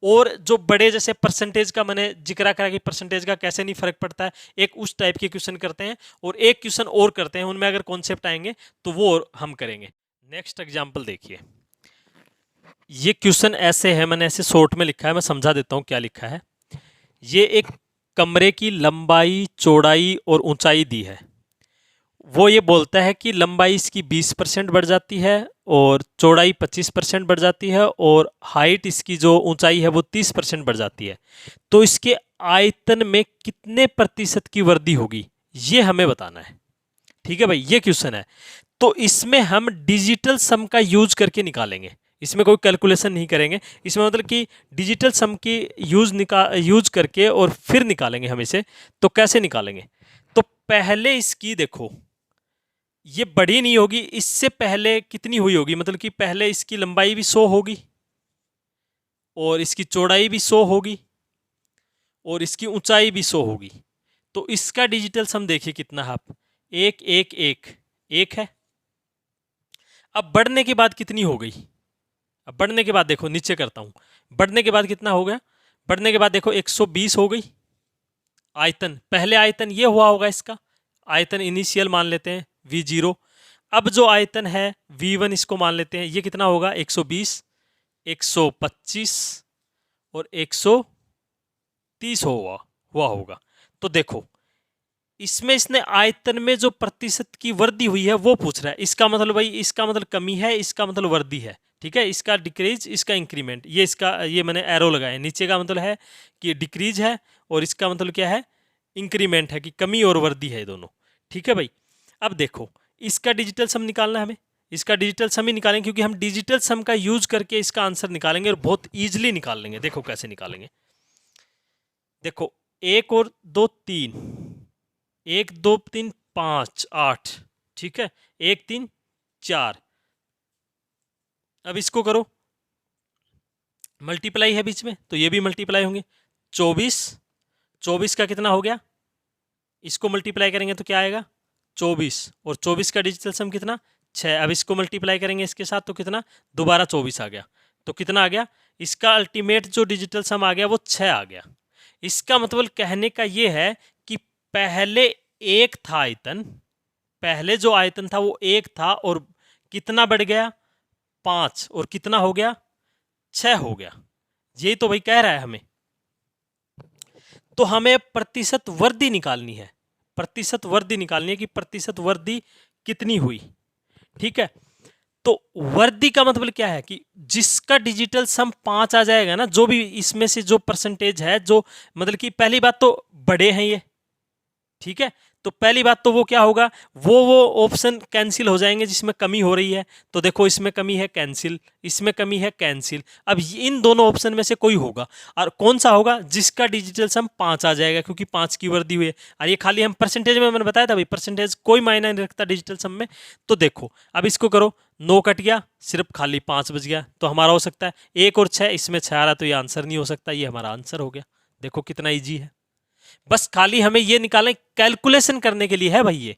और जो बड़े जैसे परसेंटेज का मैंने जिक्र करा कि परसेंटेज का कैसे नहीं फर्क पड़ता है, एक उस टाइप के क्वेश्चन करते हैं, और एक क्वेश्चन और करते हैं, उनमें अगर कॉन्सेप्ट आएंगे तो वो हम करेंगे। नेक्स्ट एग्जाम्पल देखिए, ये क्वेश्चन ऐसे है, मैंने ऐसे शॉर्ट में लिखा है, मैं समझा देता हूं क्या लिखा है। ये एक कमरे की लंबाई चौड़ाई और ऊंचाई दी है, वो ये बोलता है कि लंबाई इसकी 20% बढ़ जाती है और चौड़ाई 25% बढ़ जाती है और हाइट इसकी जो ऊंचाई है वो 30% बढ़ जाती है, तो इसके आयतन में कितने प्रतिशत की वृद्धि होगी, ये हमें बताना है। ठीक है भाई, ये क्वेश्चन है, तो इसमें हम डिजिटल सम का यूज करके निकालेंगे, इसमें कोई कैलकुलेशन नहीं करेंगे, इसमें मतलब कि डिजिटल सम की यूज करके और फिर निकालेंगे हम इसे। तो कैसे निकालेंगे, तो पहले इसकी देखो ये बड़ी नहीं होगी, इससे पहले कितनी हुई होगी, मतलब कि पहले इसकी लंबाई भी 100 होगी और इसकी चौड़ाई भी 100 होगी और इसकी ऊंचाई भी 100 होगी, तो इसका डिजिटल सम देखिए कितना है आप, 1 1 1 1 है। अब बढ़ने के बाद कितनी हो गई, अब बढ़ने के बाद देखो नीचे करता हूं, बढ़ने के बाद कितना हो गया, बढ़ने के बाद देखो 120 हो गई। आयतन, पहले आयतन ये हुआ होगा, इसका आयतन इनिशियल मान लेते हैं V0। अब जो आयतन है V1 इसको मान लेते हैं, ये कितना होगा 120 125 और 130 हुआ होगा। तो देखो इसमें इसने आयतन में जो प्रतिशत की वृद्धि हुई है वो पूछ रहा है, इसका मतलब भाई, इसका मतलब कमी है, इसका मतलब वृद्धि है। ठीक है, इसका डिक्रीज, इसका इंक्रीमेंट, ये इसका, ये मैंने एरो लगाया, नीचे का मतलब है कि डिक्रीज है और इसका मतलब क्या है, इंक्रीमेंट है, कि कमी और वृद्धि है दोनों। ठीक है भाई। अब देखो इसका डिजिटल सम निकालना है हमें, इसका डिजिटल सम ही निकालेंगे, क्योंकि हम डिजिटल सम का यूज करके इसका आंसर निकालेंगे और बहुत ईजिली निकाल लेंगे। देखो कैसे निकालेंगे, देखो 1 और 2 3, 1 2 3 5 8, ठीक है, 1 3 4। अब इसको करो, मल्टीप्लाई है बीच में तो ये भी मल्टीप्लाई होंगे, 24 24 का कितना हो गया, इसको मल्टीप्लाई करेंगे तो क्या आएगा 24, और 24 का डिजिटल सम कितना 6। अब इसको मल्टीप्लाई करेंगे इसके साथ तो कितना, दोबारा 24 आ गया, तो कितना आ गया, इसका अल्टीमेट जो डिजिटल सम आ गया वो 6 आ गया। इसका मतलब कहने का ये है कि पहले एक था आयतन, पहले जो आयतन था वो 1 था और कितना बढ़ गया 5 और कितना हो गया 6 हो गया। यही तो भाई कह रहा है हमें। तो हमें प्रतिशत वृद्धि निकालनी है, प्रतिशत वृद्धि निकालनी है कि प्रतिशत वृद्धि कितनी हुई। ठीक है, तो वर्दी का मतलब क्या है कि जिसका डिजिटल सम 5 आ जाएगा ना, जो भी इसमें से जो परसेंटेज है, जो मतलब कि पहली बात तो बड़े हैं ये, ठीक है। तो पहली बात तो वो क्या होगा, वो ऑप्शन कैंसिल हो जाएंगे जिसमें कमी हो रही है। तो देखो इसमें कमी है, कैंसिल, इसमें कमी है, कैंसिल। अब इन दोनों ऑप्शन में से कोई होगा, और कौन सा होगा, जिसका डिजिटल सम 5 आ जाएगा, क्योंकि 5 की वर्दी हुई है। और ये खाली हम परसेंटेज में, मैंने बताया था भाई परसेंटेज कोई मायना नहीं रखता डिजिटल सम में। तो देखो अब इसको करो, 9 कट गया, सिर्फ खाली 5 बच गया। तो हमारा हो सकता है 1 और 6, इसमें 6 आ रहा, तो ये आंसर नहीं हो सकता, ये हमारा आंसर हो गया। देखो कितना ईजी है, बस खाली हमें ये निकालना, कैलकुलेशन करने के लिए है भाई।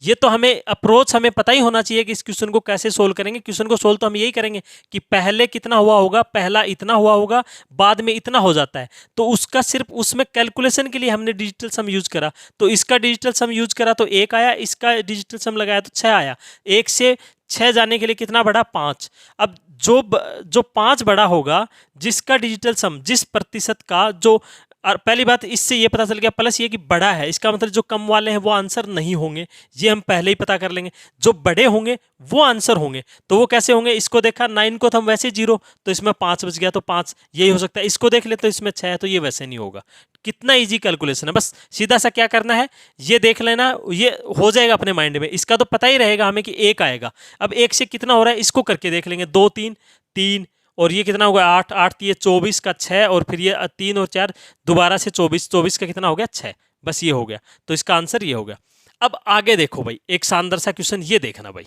ये तो हमें अप्रोच हमें पता ही होना चाहिए कि इस क्वेश्चन को कैसे सोल्व करेंगे। क्वेश्चन को सोल्व तो हम यही करेंगे कि पहले कितना हुआ होगा, पहला इतना हुआ होगा, बाद में इतना हो जाता है। तो उसका सिर्फ उसमें कैलकुलेशन के लिए हमने डिजिटल सम यूज करा। तो इसका डिजिटल सम यूज करा तो 1 आया, इसका डिजिटल सम लगाया तो 6 आया। 1 से 6 जाने के लिए कितना बढ़ा, 5। अब जो 5 बड़ा होगा, जिसका डिजिटल सम, जिस प्रतिशत का जो, और पहली बात इससे ये पता चल गया, प्लस ये कि बड़ा है, इसका मतलब जो कम वाले हैं वो आंसर नहीं होंगे, ये हम पहले ही पता कर लेंगे। जो बड़े होंगे वो आंसर होंगे। तो वो कैसे होंगे, इसको देखा 9 को तो हम वैसे 0, तो इसमें 5 बच गया, तो 5 यही हो सकता है। इसको देख ले तो इसमें 6 है, तो ये वैसे नहीं होगा। कितना इजी कैलकुलेशन है, बस सीधा सा क्या करना है, ये देख लेना, ये हो जाएगा अपने माइंड में। इसका तो पता ही रहेगा हमें कि 1 आएगा। अब 1 से कितना हो रहा है, इसको करके देख लेंगे, 2 3 3, और ये कितना होगा, 8 8, ये 24 का 6, और फिर ये 3 और 4 दोबारा से 24, 24 का कितना हो गया, 6। बस ये हो गया, तो इसका आंसर ये हो गया। अब आगे देखो भाई, एक शानदार सा क्वेश्चन ये देखना भाई,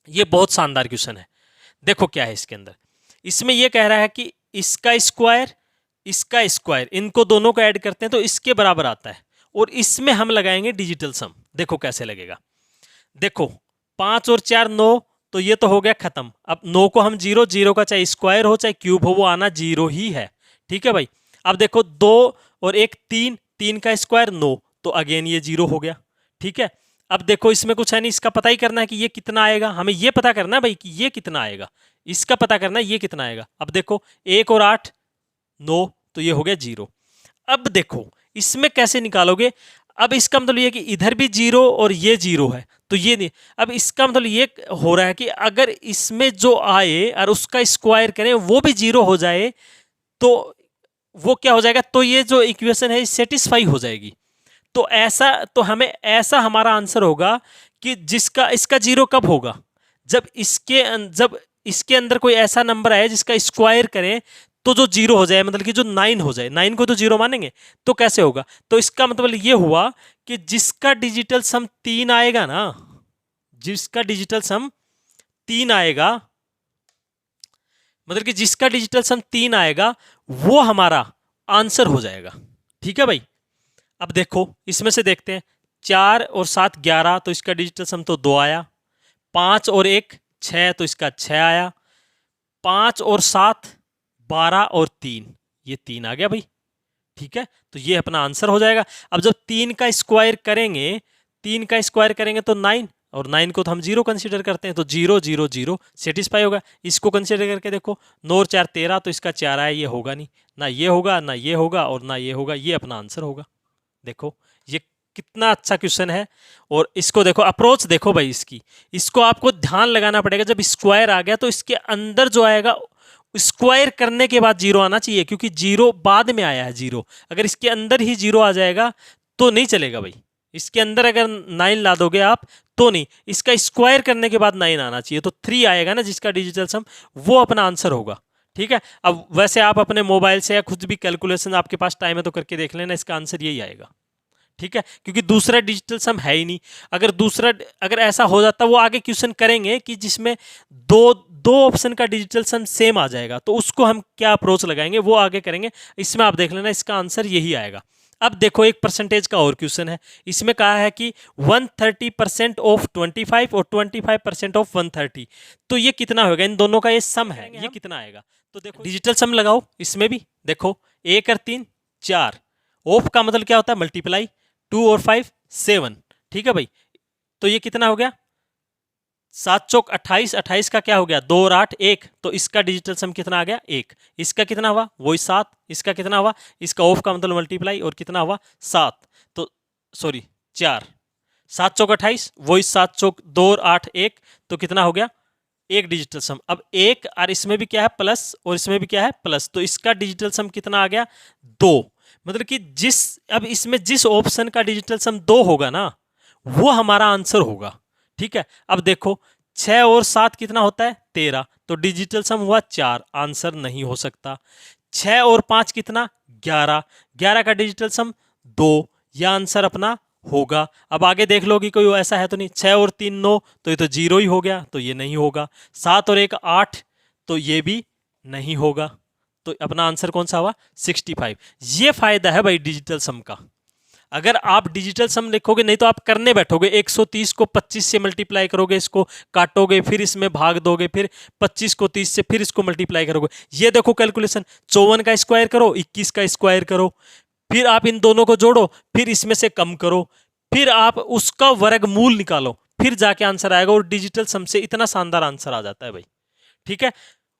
ये बहुत शानदार क्वेश्चन है। देखो क्या है इसके अंदर, इसमें ये कह रहा है कि इसका स्क्वायर, इसका स्क्वायर, इनको दोनों को ऐड करते हैं तो इसके बराबर आता है, और इसमें हम लगाएंगे डिजिटल सम। देखो कैसे लगेगा, देखो 5 और 4 9, तो ये तो हो गया खत्म। अब 9 को हम 0, 0 का चाहे स्क्वायर हो चाहे क्यूब हो, वो आना 0 ही है, ठीक है भाई। अब देखो 2 और 1 3, 3 का स्क्वायर 9, तो अगेन ये 0 हो गया, ठीक है। अब देखो इसमें कुछ है नहीं, इसका पता ही करना है कि ये कितना आएगा, हमें ये पता करना है भाई कि ये कितना आएगा, इसका पता करना है ये कितना आएगा। अब देखो 1 और 8 9, तो ये हो गया 0। अब देखो इसमें कैसे निकालोगे, अब इसका मतलब ये कि इधर भी 0 और ये 0 है, तो ये नहीं। अब इसका मतलब ये हो रहा है कि अगर इसमें जो आए और उसका स्क्वायर करें वो भी 0 हो जाए, तो वो क्या हो जाएगा, तो ये जो इक्वेशन है सेटिस्फाई हो जाएगी। तो ऐसा, तो हमें ऐसा हमारा आंसर होगा कि जिसका, इसका 0 कब होगा, जब इसके अंदर कोई ऐसा नंबर आए जिसका स्क्वायर करें तो जो 0 हो जाए, मतलब कि जो 9 हो जाए, 9 को तो 0 मानेंगे, तो कैसे होगा। तो इसका मतलब ये हुआ कि जिसका डिजिटल सम 3 आएगा ना, जिसका डिजिटल सम 3 आएगा, मतलब कि जिसका डिजिटल सम 3 आएगा, वो हमारा आंसर हो जाएगा, ठीक है भाई। अब देखो इसमें से देखते हैं, 4 और 7 11, तो इसका डिजिटल सम तो 2 आया। 5 और 1 6, तो इसका 6 आया। 5 और 7 12 और 3, ये 3 आ गया भाई, ठीक है। तो ये अपना आंसर हो जाएगा। अब जब 3 का स्क्वायर करेंगे, 3 का स्क्वायर करेंगे तो 9, और 9 को तो हम 0 कंसीडर करते हैं, तो 0 0 0 सेटिस्फाई होगा। इसको कंसीडर करके देखो, 9 और 4 13, तो इसका 4 आया, ये होगा नहीं, ना ये होगा, ना ये होगा, और ना ये होगा, ये अपना आंसर होगा। देखो ये कितना अच्छा क्वेश्चन है। और इसको देखो, अप्रोच देखो भाई इसकी, इसको आपको ध्यान लगाना पड़ेगा। जब स्क्वायर आ गया तो इसके अंदर जो आएगा, स्क्वायर करने के बाद 0 आना चाहिए, क्योंकि 0 बाद में आया है 0। अगर इसके अंदर ही 0 आ जाएगा तो नहीं चलेगा भाई। इसके अंदर अगर 9 ला दोगे आप तो नहीं, इसका स्क्वायर करने के बाद 9 आना चाहिए, तो 3 आएगा ना जिसका डिजिटल सम, वो अपना आंसर होगा, ठीक है। अब वैसे आप अपने मोबाइल से या खुद भी कैलकुलेशन, आपके पास टाइम है तो करके देख लेना, इसका आंसर यही आएगा, ठीक है। क्योंकि दूसरा डिजिटल सम है ही नहीं। अगर ऐसा हो जाता, वो आगे क्वेश्चन करेंगे कि जिसमें दो ऑप्शन का डिजिटल सम सेम आ जाएगा, तो उसको हम क्या अप्रोच लगाएंगे वो आगे करेंगे। इसमें आप देख लेना, इसका आंसर यही आएगा। अब देखो एक परसेंटेज का और क्वेश्चन है। इसमें कहा है कि 130% ऑफ 25 और 25% ऑफ 130, तो ये कितना होगा, इन दोनों का ये सम है, ये कितना आएगा। तो देखो डिजिटल सम लगाओ इसमें भी, देखो 1 और 3 4, ऑफ का मतलब क्या होता है, मल्टीप्लाई, 2 और 5 7, ठीक है भाई। तो ये कितना हो गया, 7 चौक 28, 28 का क्या हो गया, 2 और 8 1, तो इसका डिजिटल सम कितना आ गया 1। इसका कितना हुआ, वही 7। इसका कितना हुआ, इसका ऑफ का मतलब मल्टीप्लाई, और कितना हुआ 7, तो सॉरी 4। 7 चौक 28, वही 7 चौक 2 और 8 1, तो कितना हो गया एक डिजिटल सम। अब एक और इसमें भी क्या है प्लस और इसमें भी क्या है प्लस, तो इसका डिजिटल सम कितना आ गया 2। मतलब कि अब इसमें जिस ऑप्शन का डिजिटल सम 2 होगा ना वो हमारा आंसर होगा। ठीक है, अब देखो 6 और 7 कितना होता है 13, तो डिजिटल सम हुआ 4, आंसर नहीं हो सकता। 6 और 5 कितना 11, 11 का डिजिटल सम 2, यह आंसर अपना होगा। अब आगे देख लो कि कोई ऐसा है तो नहीं। 6 और 3 9, तो ये तो 0 ही हो गया, तो ये नहीं होगा। 7 और 1 8, तो ये भी नहीं होगा। तो अपना आंसर कौन सा हुआ 65। ये फायदा है भाई डिजिटल सम का। अगर आप डिजिटल सम लिखोगे नहीं तो आप करने बैठोगे, 130 को 25 से मल्टीप्लाई करोगे, इसको काटोगे, फिर इसमें भाग दोगे, फिर 25 को 30 से फिर इसको मल्टीप्लाई करोगे। ये देखो कैलकुलेशन, 54 का स्क्वायर करो, 21 का स्क्वायर करो, फिर आप इन दोनों को जोड़ो, फिर इसमें से कम करो, फिर आप उसका वर्गमूल निकालो, फिर जाके आंसर आएगा। और डिजिटल सम से इतना शानदार आंसर आ जाता है भाई। ठीक है,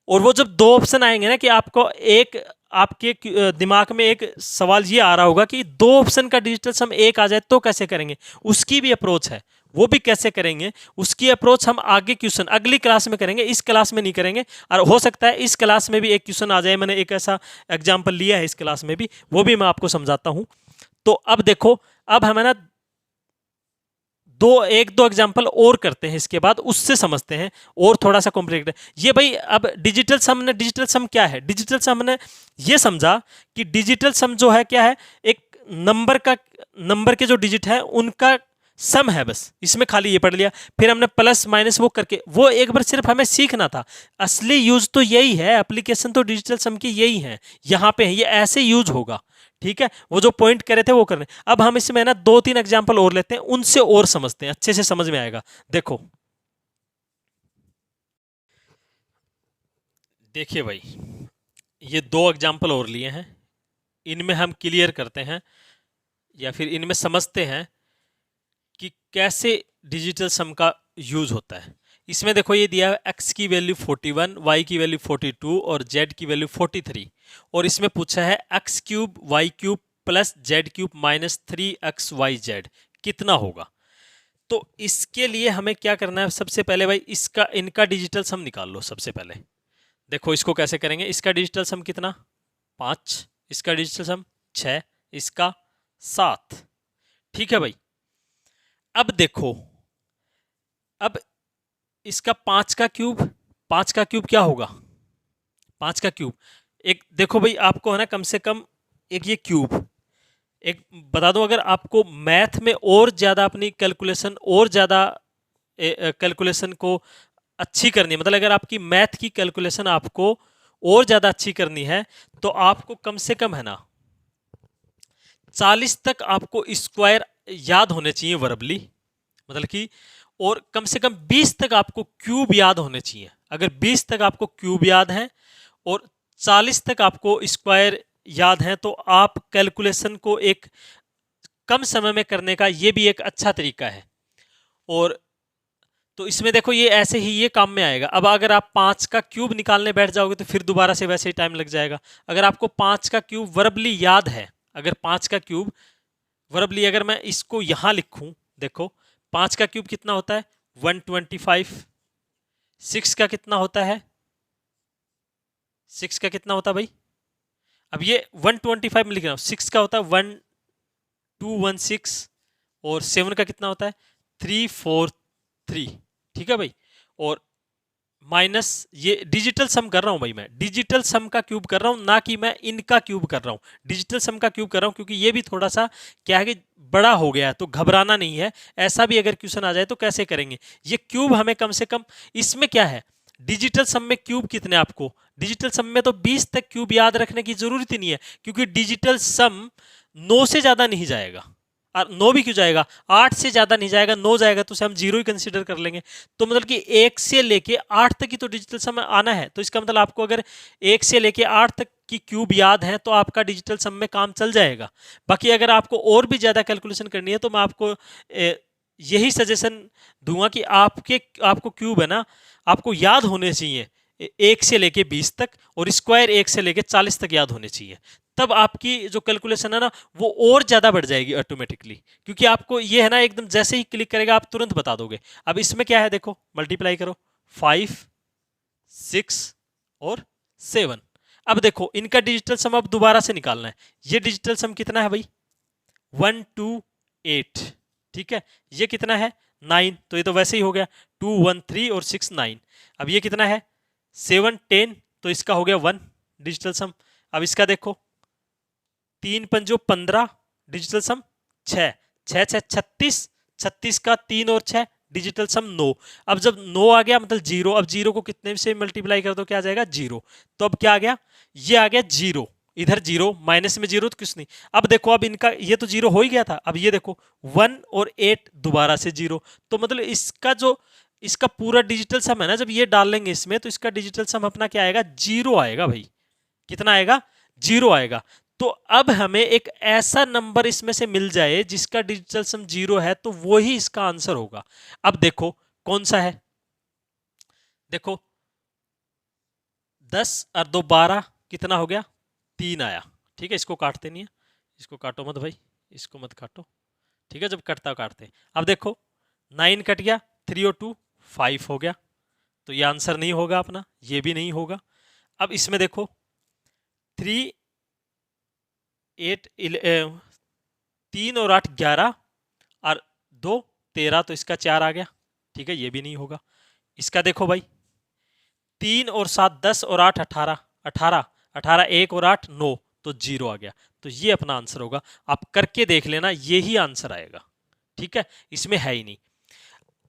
और वो जब दो ऑप्शन आएंगे ना कि आपको एक आपके दिमाग में एक सवाल ये आ रहा होगा कि दो ऑप्शन का डिजिटल सम एक आ जाए तो कैसे करेंगे, उसकी भी अप्रोच है, वो भी कैसे करेंगे, उसकी अप्रोच हम आगे क्वेश्चन अगली क्लास में करेंगे, इस क्लास में नहीं करेंगे। और हो सकता है इस क्लास में भी एक क्वेश्चन आ जाए, मैंने एक ऐसा एग्जाम्पल लिया है इस क्लास में भी, वो भी मैं आपको समझाता हूं। तो अब देखो, अब हमें ना एक दो एग्जाम्पल और करते हैं, इसके बाद उससे समझते हैं और थोड़ा सा कॉम्प्लिकेटेड ये भाई। अब डिजिटल सम क्या है, डिजिटल सम ने ये समझा कि डिजिटल सम जो है क्या है, एक नंबर के जो डिजिट है उनका सम है, बस इसमें खाली ये पढ़ लिया, फिर हमने प्लस माइनस वो करके, वो एक बार सिर्फ हमें सीखना था। असली यूज तो यही है, एप्लीकेशन तो डिजिटल सम की यही है, यहाँ पे है, ये ऐसे यूज होगा। ठीक है, वो जो पॉइंट करे थे वो करने। अब हम इसमें ना 2-3 एग्जांपल और लेते हैं, उनसे और समझते हैं, अच्छे से समझ में आएगा। देखो देखिए भाई, ये 2 एग्जांपल और लिए हैं, इनमें हम क्लियर करते हैं या फिर इनमें समझते हैं कि कैसे डिजिटल सम का यूज होता है। इसमें देखो ये दिया है x की वैल्यू 41, y की वैल्यू 42 और z की वैल्यू 43, और इसमें पूछा है x cube y cube plus z cube minus 3xyz कितना होगा। तो इसके लिए हमें क्या करना है, सबसे पहले भाई इनका डिजिटल सम निकाल लो। सबसे पहले देखो इसको कैसे करेंगे, इसका डिजिटल सम कितना 5, इसका डिजिटल सम 6, इसका 7। ठीक है भाई, अब देखो, अब इसका 5 का क्यूब, 5 का क्यूब क्या होगा, 5 का क्यूब एक देखो भाई, आपको है ना कम से कम एक ये क्यूब, एक बता दो, अगर आपको मैथ में और ज़्यादा अपनी कैलकुलेशन और ज़्यादा कैलकुलेशन को अच्छी करनी है, मतलब अगर आपकी मैथ की कैलकुलेशन आपको और ज़्यादा अच्छी करनी है, तो आपको कम से कम है ना 40 तक आपको स्क्वायर याद होने चाहिए वर्बली, मतलब कि, और कम से कम 20 तक आपको क्यूब याद होने चाहिए। अगर 20 तक आपको क्यूब याद है और 40 तक आपको स्क्वायर याद है, तो आप कैलकुलेशन को एक कम समय में करने का ये भी एक अच्छा तरीका है। और तो इसमें देखो ये ऐसे ही ये काम में आएगा। अब अगर आप 5 का क्यूब निकालने बैठ जाओगे तो फिर दोबारा से वैसे ही टाइम लग जाएगा। अगर आपको 5 का क्यूब वर्बली याद है, अगर 5 का क्यूब वर्बली, अगर मैं इसको यहां लिखूं, देखो 5 का क्यूब कितना होता है 125, 6 का कितना होता है, 6 का कितना होता है भाई, अब ये 125 में लिख रहा हूं, 6 का होता है 1216, और 7 का कितना होता है 343। ठीक है भाई, और माइनस ये डिजिटल सम कर रहा हूं भाई, मैं डिजिटल सम का क्यूब कर रहा हूं, ना कि मैं इनका क्यूब कर रहा हूं, डिजिटल सम का क्यूब कर रहा हूं, क्योंकि ये भी थोड़ा सा क्या है कि बड़ा हो गया है, तो घबराना नहीं है। ऐसा भी अगर क्वेश्चन आ जाए तो कैसे करेंगे, ये क्यूब हमें कम से कम, इसमें क्या है डिजिटल सम में क्यूब कितने, आपको डिजिटल सम में तो 20 तक क्यूब याद रखने की जरूरत ही नहीं है, क्योंकि डिजिटल सम 9 से ज्यादा नहीं जाएगा। और 9 भी क्यों जाएगा, 8 से ज्यादा नहीं जाएगा, 9 जाएगा तो उसे हम 0 ही कंसीडर कर लेंगे। तो मतलब कि 1 से लेके 8 तक की तो डिजिटल सम आना है, तो इसका मतलब आपको अगर 1 से लेके 8 तक की क्यूब याद है तो आपका डिजिटल सम में काम चल जाएगा। बाकी अगर आपको और भी ज्यादा कैलकुलेशन करनी है तो मैं आपको यही सजेशन दूंगा कि आपको क्यूब है ना, आपको याद होने चाहिए 1 से लेके 20 तक, और स्क्वायर 1 से लेके 40 तक याद होने चाहिए। तब आपकी जो कैलकुलेशन है ना वो और ज्यादा बढ़ जाएगी ऑटोमेटिकली, क्योंकि आपको ये है ना एकदम जैसे ही क्लिक करेगा आप तुरंत बता दोगे। अब इसमें क्या है देखो, मल्टीप्लाई करो 5 6 और 7। अब देखो इनका डिजिटल सम अब दोबारा से निकालना है। ये डिजिटल सम कितना है भाई? 1 2 8, ठीक है। ये कितना है? 9, तो ये तो वैसे ही हो गया। 2 1 3 और 6 9। अब ये कितना है? 7 10, तो इसका हो गया 1 डिजिटल सम। अब इसका देखो, 3 पंजो 15, डिजिटल सम 6, 6 6 36, 36 का 3 और 6, डिजिटल सम 9। अब जब 9 आ गया मतलब जीरो, अब जीरो को कितने से मल्टीप्लाई कर दो क्या आ जाएगा? जीरो। तो अब क्या आ गया? ये आ गया जीरो, इधर जीरो, माइनस में जीरो तो कुछ नहीं। अब देखो, अब इनका ये तो जीरो हो ही गया था। अब ये देखो 1 और 8 दोबारा से जीरो, तो मतलब इसका जो इसका पूरा डिजिटल सम है ना, जब ये डाल लेंगे इसमें तो इसका डिजिटल सम अपना क्या आएगा? जीरो आएगा भाई। कितना आएगा? जीरो आएगा। तो अब हमें एक ऐसा नंबर इसमें से मिल जाए जिसका डिजिटल सम जीरो है, तो वो ही इसका आंसर होगा। अब देखो कौन सा है। देखो 10 और 2 12, कितना हो गया? 3 आया। ठीक है, इसको काटते नहीं है, इसको काटो मत भाई, इसको मत काटो। ठीक है, जब कटता काटते हैं। अब देखो 9 कट गया, 3 और 2 5 हो गया, तो ये आंसर नहीं होगा अपना, ये भी नहीं होगा। अब इसमें देखो 3 8 3 और 8 11 और 2 13, तो इसका 4 आ गया। ठीक है, ये भी नहीं होगा। इसका देखो भाई 3 और 7 10 और 8 18, 18 18 1 और 8 9, तो जीरो आ गया। तो ये अपना आंसर होगा। आप करके देख लेना, ये ही आंसर आएगा। ठीक है, इसमें है ही नहीं।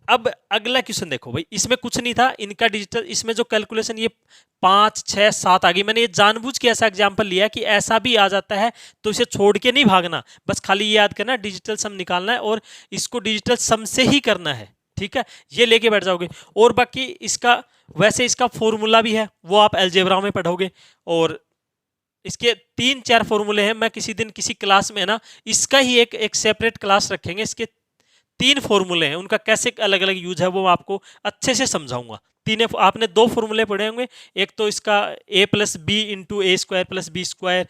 अब अगला क्वेश्चन देखो भाई, इसमें कुछ नहीं था इनका डिजिटल, इसमें जो कैलकुलेशन ये 5 6 7 आ गई। मैंने ये जानबूझ के ऐसा एग्जांपल लिया कि ऐसा भी आ जाता है, तो इसे छोड़ के नहीं भागना, बस खाली ये याद करना डिजिटल सम निकालना है और इसको डिजिटल सम से ही करना है। ठीक है, ये लेके बैठ जाओगे। और बाकी इसका वैसे इसका फॉर्मूला भी है, वो आप अलजेब्रा में पढ़ोगे। और इसके 3 4 फॉर्मूले हैं, मैं किसी दिन किसी क्लास में ना इसका ही एक सेपरेट क्लास रखेंगे। इसके 3 फॉर्मूले हैं, उनका कैसे अलग अलग यूज है वो मैं आपको अच्छे से समझाऊंगा। तीन आपने 2 फॉर्मूले पढ़े होंगे, एक तो इसका a plus b into a square plus b square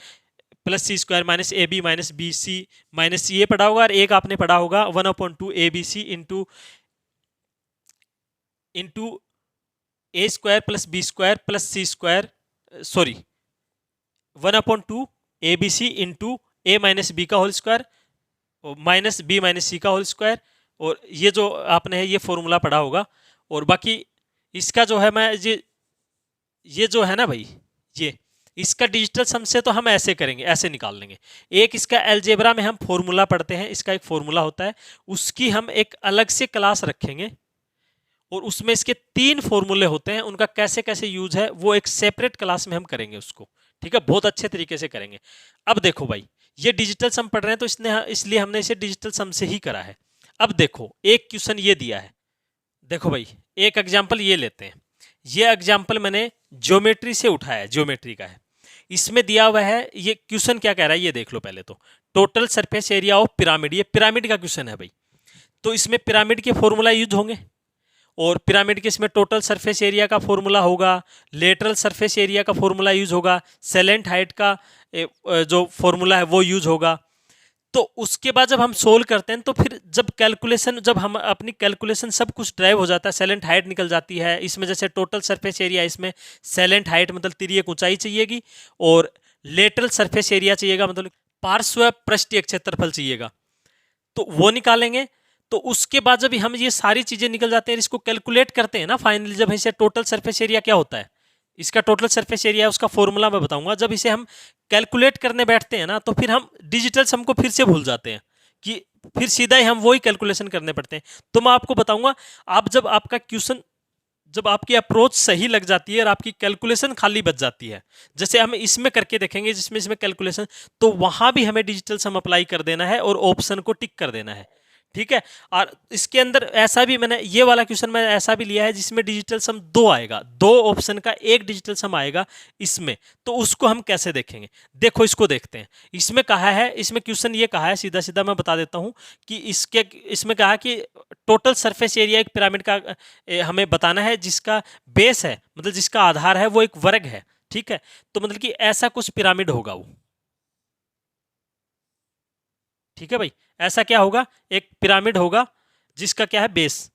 plus c square minus a b minus b c minus c, ये पढ़ा होगा। और एक आपने पढ़ा होगा 1/2 a b c into into a square plus b square plus c square, sorry 1/2 a b c into a minus b का whole square minus b minus c का होल स्क्वायर। और ये जो आपने है ये फॉर्मूला पढ़ा होगा। और बाकी इसका जो है मैं ये जो है ना भाई, ये इसका डिजिटल सम से तो हम ऐसे करेंगे, ऐसे निकाल लेंगे। एक इसका अलजेब्रा में हम फॉर्मूला पढ़ते हैं, इसका एक फॉर्मूला होता है, उसकी हम एक अलग से क्लास रखेंगे और उसमें इसके 3 फॉर्मूले होते हैं, उनका कैसे कैसे यूज है वो एक सेपरेट क्लास में हम करेंगे उसको। ठीक है, बहुत अच्छे तरीके से करेंगे। अब देखो भाई, ये डिजिटल सम पढ़ रहे हैं तो इसलिए हमने इसे डिजिटल सम से ही करा है। अब देखो एक क्वेश्चन ये दिया है, देखो भाई एक एग्जाम्पल ये लेते हैं। ये एग्जाम्पल मैंने ज्योमेट्री से उठाया है, ज्योमेट्री का है। इसमें दिया हुआ है, ये क्वेश्चन क्या कह रहा है ये देख लो पहले तो। Total surface area of pyramid, ये पिरामिड का क्वेश्चन है भाई। तो इसमें पिरामिड के फॉर्मूला यूज होंगे, और पिरामिड के इसमें टोटल सरफेस एरिया का फॉर्मूला होगा, लेटरल सरफेस एरिया का फॉर्मूला यूज होगा, सेलेंट हाइट का जो फॉर्मूला है वो यूज होगा। तो उसके बाद जब हम सोल्व करते हैं तो फिर जब हम अपनी कैलकुलेशन सब कुछ ड्राइव हो जाता है, सेलेंट हाइट निकल जाती है इसमें। जैसे टोटल सरफेस एरिया, इसमें सेलेंट हाइट मतलब तिर्यक ऊंचाई चाहिएगी, और लेटरल सरफेस एरिया चाहिएगा मतलब पार्श्व पृष्ठीय क्षेत्रफल चाहिएगा, तो वो निकालेंगे। तो उसके बाद जब हम ये सारी चीजें निकल जाते हैं, इसको कैलकुलेट करते हैं ना फाइनली, जब इसे टोटल सरफेस एरिया क्या होता है, इसका टोटल सरफेस एरिया उसका फॉर्मूला मैं बताऊंगा। जब इसे हम कैलकुलेट करने बैठते हैं ना, तो फिर हम डिजिटल सम को फिर से भूल जाते हैं कि फिर सीधा ही हम वही कैलकुलेशन करने पड़ते हैं। तो मैं आपको बताऊंगा, आप जब आपका क्वेश्चन, जब आपकी अप्रोच सही लग जाती है और आपकी कैलकुलेशन खाली बच जाती है, जैसे हम इसमें करके देखेंगे जिसमें इसमें कैलकुलेशन, तो वहां भी हमें डिजिटल सम अप्लाई कर देना है और ऑप्शन को टिक कर देना है। ठीक है, और इसके अंदर ऐसा भी मैंने ये वाला क्वेश्चन मैंने ऐसा भी लिया है जिसमें डिजिटल सम 2 आएगा, 2 ऑप्शन का एक डिजिटल सम आएगा इसमें। तो उसको हम कैसे देखेंगे, देखो इसको देखते हैं। इसमें कहा है, इसमें क्वेश्चन ये कहा है, सीधा सीधा मैं बता देता हूं कि इसमें कहा कि टोटल सरफेस एरिया एक पिरामिड का हमें बताना है जिसका बेस है, मतलब जिसका आधार है वो एक वर्ग है। ठीक है, तो मतलब कि ऐसा कुछ पिरामिड होगा वो। ठीक है भाई, ऐसा क्या होगा, एक पिरामिड होगा जिसका क्या है बेस,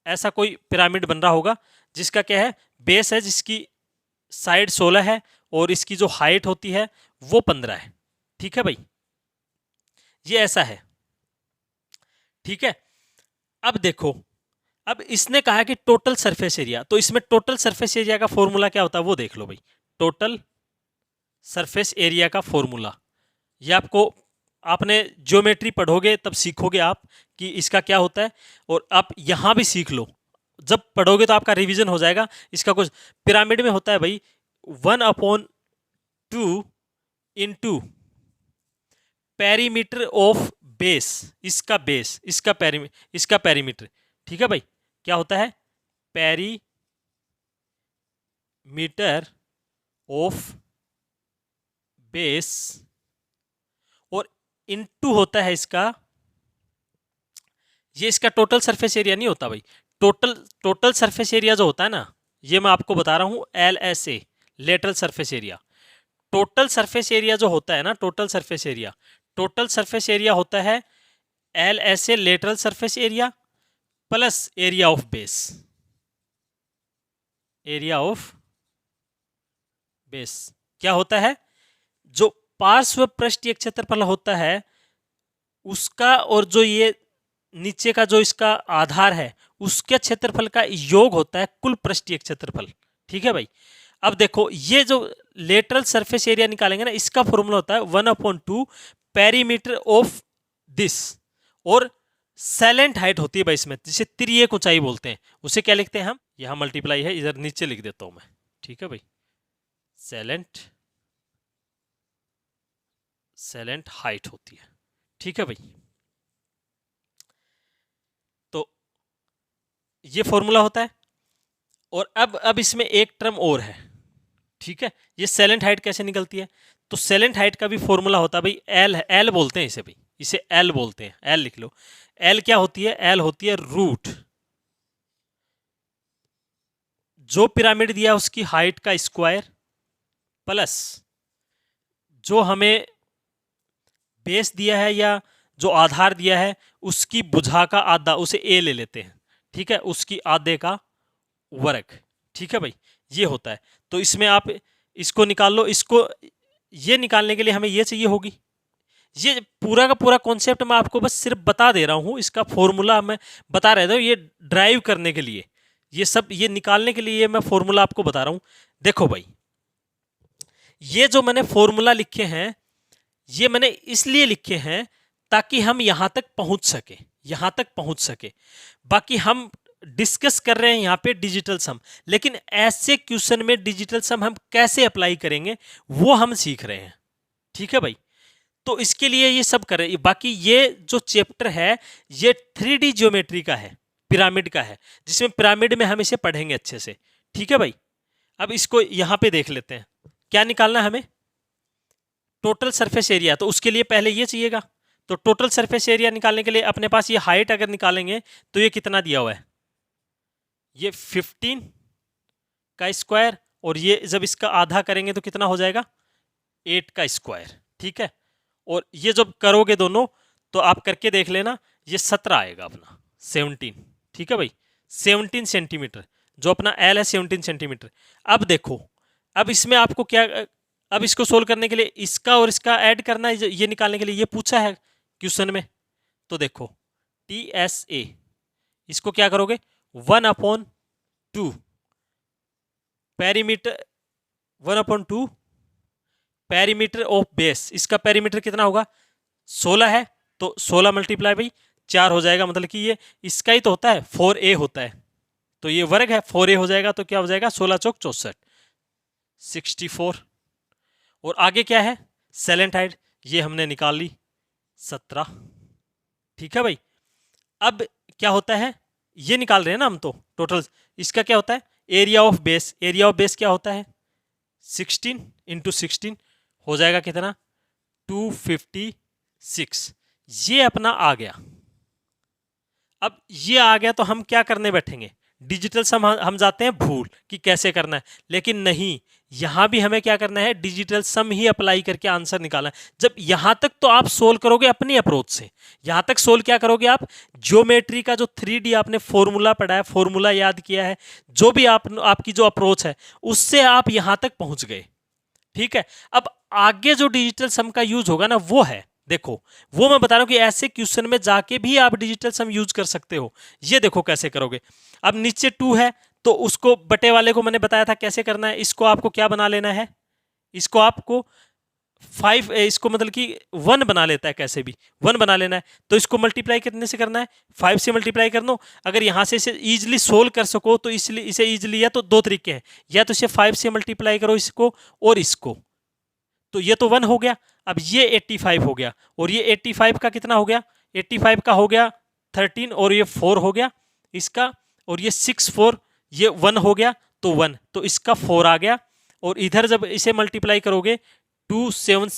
ऐसा कोई पिरामिड बन रहा होगा जिसका क्या है, बेस है जिसकी साइड 16 है और इसकी जो हाइट होती है वो 15 है। ठीक है भाई, ये ऐसा है। ठीक है, अब देखो, अब इसने कहा कि टोटल सरफेस एरिया, तो इसमें टोटल सरफेस एरिया का फॉर्मूला क्या होता है वो देख लो भाई। टोटल सरफेस एरिया का फॉर्मूला, ये आपको, आपने ज्योमेट्री पढ़ोगे तब सीखोगे आप कि इसका क्या होता है, और आप यहां भी सीख लो, जब पढ़ोगे तो आपका रिवीजन हो जाएगा। इसका कुछ पिरामिड में होता है भाई 1/2 इंटू पेरीमीटर ऑफ बेस, इसका बेस, इसका पेरीमीटर। ठीक है भाई, क्या होता है, पेरीमीटर ऑफ बेस, और इनटू होता है इसका, ये इसका टोटल सरफेस एरिया नहीं होता भाई। टोटल सरफेस एरिया जो होता है ना, ये मैं आपको बता रहा हूं, LSA, lateral surface area. Total surface area जो होता है ना, टोटल सरफेस एरिया होता है LSA, lateral surface area, plus area of base, area of base. क्या होता है, जो पार्श्व पृष्ठीय क्षेत्रफल होता है उसका, और जो ये नीचे का जो इसका आधार है उसके क्षेत्रफल का योग होता है कुल पृष्ठीय क्षेत्रफल। ठीक है भाई, अब देखो, ये जो लेटरल सरफेस एरिया निकालेंगे ना, इसका फॉर्मूला होता है 1/2 पेरीमीटर ऑफ दिस, और सैलेंट हाइट होती है भाई इसमें, जिसे तिर्यक ऊंचाई बोलते हैं, उसे क्या लिखते हैं हम, यहां मल्टीप्लाई है, इधर नीचे लिख देता हूं मैं। ठीक है भाई, सैलेंट हाइट होती है। ठीक है भाई, तो ये फॉर्मूला होता है। और अब इसमें एक टर्म और है। ठीक है, ये सैलेंट हाइट कैसे निकलती है, तो सैलेंट हाइट का भी फॉर्मूला होता है भाई, एल बोलते हैं इसे भाई, इसे एल बोलते हैं, एल लिख लो। एल क्या होती है, एल होती है रूट, जो पिरामिड दिया उसकी हाइट का स्क्वायर, प्लस जो हमें बेस दिया है या जो आधार दिया है उसकी भुजा का आधा, उसे ए ले लेते हैं। ठीक है, उसकी आधे का वर्ग। ठीक है भाई, ये होता है। तो इसमें आप इसको निकाल लो, इसको, ये निकालने के लिए हमें ये चाहिए होगी। ये पूरा का पूरा कॉन्सेप्ट मैं आपको बस सिर्फ बता दे रहा हूं, इसका फॉर्मूला मैं बता रहा था, ये ड्राइव करने के लिए, ये सब ये निकालने के लिए मैं फॉर्मूला आपको बता रहा हूं। देखो भाई, ये जो मैंने फॉर्मूला लिखे हैं, ये मैंने इसलिए लिखे हैं ताकि हम यहां तक पहुंच सके। बाकी हम डिस्कस कर रहे हैं यहाँ पे डिजिटल सम, लेकिन ऐसे क्वेश्चन में डिजिटल सम हम कैसे अप्लाई करेंगे वो हम सीख रहे हैं। ठीक है भाई, तो इसके लिए ये सब कर रहे हैं। बाकी ये जो चैप्टर है ये 3D ज्योमेट्री का है, पिरामिड का है, जिसमें पिरामिड में हम इसे पढ़ेंगे अच्छे से। ठीक है भाई, अब इसको यहां पे देख लेते हैं, क्या निकालना है हमें, टोटल सरफेस एरिया। तो उसके लिए पहले ये चाहिएगा, तो टोटल सरफेस एरिया निकालने के लिए अपने पास ये हाइट अगर निकालेंगे तो ये कितना दिया हुआ है, ये 15 का स्क्वायर, और ये जब इसका आधा करेंगे तो कितना हो जाएगा, 8 का स्क्वायर। ठीक है, और ये जब करोगे दोनों तो आप करके देख लेना, ये 17 आएगा अपना, 17। ठीक है भाई, 17 सेंटीमीटर, जो अपना एल है 17 सेंटीमीटर। अब देखो, अब इसमें आपको क्या, अब इसको सोल्व करने के लिए इसका और इसका ऐड करना है, ये निकालने के लिए ये पूछा है क्वेश्चन में। तो देखो TSA, इसको क्या करोगे, 1/2 पेरीमीटर, 1/2 पेरीमीटर ऑफ बेस, इसका पेरीमीटर कितना होगा, 16 है, तो 16 मल्टीप्लाई भाई 4 हो जाएगा, मतलब कि ये इसका ही तो होता है, 4A होता है, तो ये वर्ग है, 4A हो जाएगा, तो क्या हो जाएगा, 16 चौक 64, 64। और आगे क्या है, सैलेंट हाइट, ये हमने निकाल ली 17। ठीक है भाई, अब क्या होता है, ये निकाल रहे हैं ना हम, तो टोटल इसका क्या होता है, area of base, area of base क्या होता है, 16 इंटू 16 हो जाएगा कितना, 256। ये अपना आ गया। अब ये आ गया तो हम क्या करने बैठेंगे, डिजिटल सम हम जाते हैं भूल कि कैसे करना है, लेकिन नहीं, यहां भी हमें क्या करना है, डिजिटल सम ही अप्लाई करके आंसर निकालना है। जब यहां तक तो आप सोल्व करोगे अपनी अप्रोच से, यहां तक सोल्व क्या करोगे आप, ज्योमेट्री का जो 3D आपने फॉर्मूला पढ़ा है, फॉर्मूला याद किया है, जो भी आपकी जो अप्रोच है उससे आप यहां तक पहुंच गए। ठीक है, अब आगे जो डिजिटल सम का यूज होगा ना वो है, देखो वो मैं बता रहा हूं कि ऐसे क्वेश्चन में जाके भी आप डिजिटल सम यूज कर सकते हो। ये देखो कैसे करोगे। अब नीचे 2 है तो उसको बटे वाले को मैंने बताया था कैसे करना है। इसको आपको क्या बना लेना है, इसको आपको 5, इसको मतलब कि 1 बना लेता है, कैसे भी 1 बना लेना है। तो इसको मल्टीप्लाई करने से करना है, 5 से मल्टीप्लाई कर लो। अगर यहां से इसे इजीली सोल्व कर सको तो इसलिए इसे इजीली, या तो 2 तरीके हैं, या तो इसे 5 से मल्टीप्लाई करो इसको और इसको, तो ये तो 1 हो गया। अब ये 85 हो गया, और ये 85 का कितना हो गया, 85 का हो गया 13, और ये 4 हो गया इसका, और ये 6 4, ये 1 हो गया तो 1, तो इसका 4 आ गया। और इधर जब इसे मल्टीप्लाई करोगे 2 7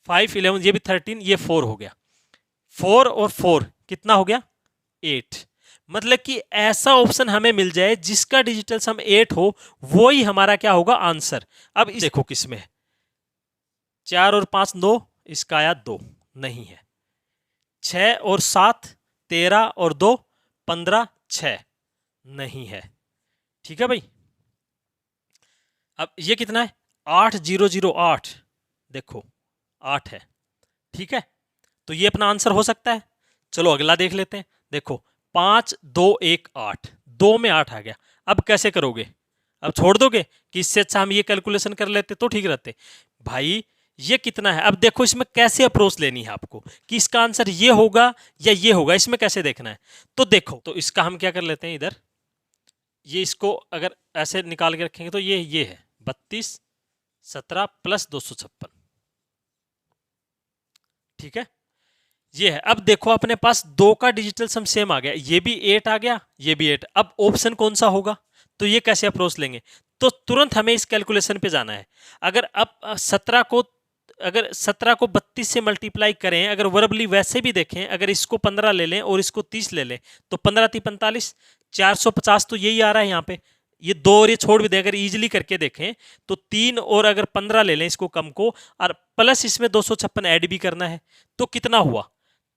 5 11, ये भी 13, ये 4 हो गया, 4 और 4 कितना हो गया 8। मतलब कि ऐसा ऑप्शन हमें मिल जाए जिसका डिजिटल सम 8 हो, वो ही हमारा क्या होगा आंसर। अब देखो किसमें है, 4 और 5 9, इसका आया 2, नहीं है। 6 और 7 13 और 2 15, 6 नहीं है। ठीक है भाई। अब ये कितना है 8008, देखो 8 है। ठीक है, तो ये अपना आंसर हो सकता है। चलो अगला देख लेते हैं। देखो 5 2 1 8, 2 में 8 आ गया। अब कैसे करोगे, अब छोड़ दोगे कि इससे अच्छा हम ये कैलकुलेशन कर लेते तो ठीक रहते। भाई ये कितना है, अब देखो इसमें कैसे अप्रोच लेनी है आपको कि इसका आंसर ये होगा या ये होगा, इसमें कैसे देखना है। तो देखो, तो इसका हम क्या कर लेते हैं, इधर ये इसको अगर ऐसे निकाल के रखेंगे तो ये है 32 17 प्लस 256। ठीक है, ये है। अब देखो अपने पास 2 का डिजिटल सम सेम आ गया, ये भी 8 आ गया, ये भी 8। अब ऑप्शन कौन सा होगा, तो ये कैसे अप्रोच लेंगे, तो तुरंत हमें इस कैलकुलेशन पे जाना है। अगर अब 17 को 32 से मल्टीप्लाई करें, अगर वर्बली वैसे भी देखें, अगर इसको 15 ले लें और इसको 30 ले लें तो 15 3 45, 450 तो यही आ रहा है यहाँ पे। ये 2 और ये छोड़ भी दें, अगर इजीली करके देखें तो 3 और अगर 15 ले लें इसको कम को, और प्लस इसमें 256 ऐड भी करना है, तो कितना हुआ,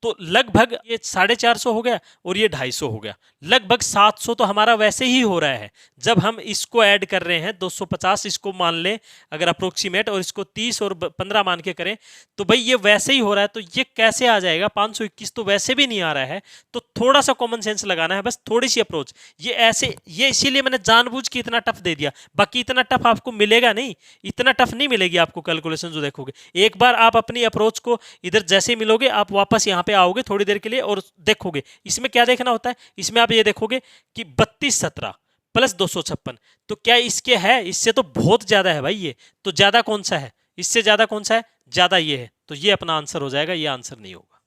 तो लगभग ये 450 हो गया और ये 250 हो गया, लगभग 700 तो हमारा वैसे ही हो रहा है। जब हम इसको ऐड कर रहे हैं 250 इसको मान लें अगर अप्रोक्सीमेट, और इसको 30 और 15 मान के करें तो भाई ये वैसे ही हो रहा है। तो ये कैसे आ जाएगा 521, तो वैसे भी नहीं आ रहा है। तो थोड़ा सा कॉमन सेंस लगाना है, बस थोड़ी सी अप्रोच। ये ऐसे, ये इसीलिए मैंने जानबूझ के इतना टफ दे दिया, बाकी इतना टफ आपको मिलेगा नहीं, इतना टफ नहीं मिलेगी आपको कैलकुलेशन जो देखोगे। एक बार आप अपनी अप्रोच को इधर जैसे मिलोगे, आप वापस यहाँ पे आओगे थोड़ी देर के लिए और देखोगे इसमें क्या देखना होता है। इसमें आप ये देखोगे कि 32 17 प्लस 256, तो क्या इसके है, इससे तो बहुत ज्यादा है भाई ये। तो ज्यादा कौन सा है, इससे ज्यादा कौन सा है, ज्यादा ये है, तो ये अपना आंसर हो जाएगा, ये आंसर नहीं होगा।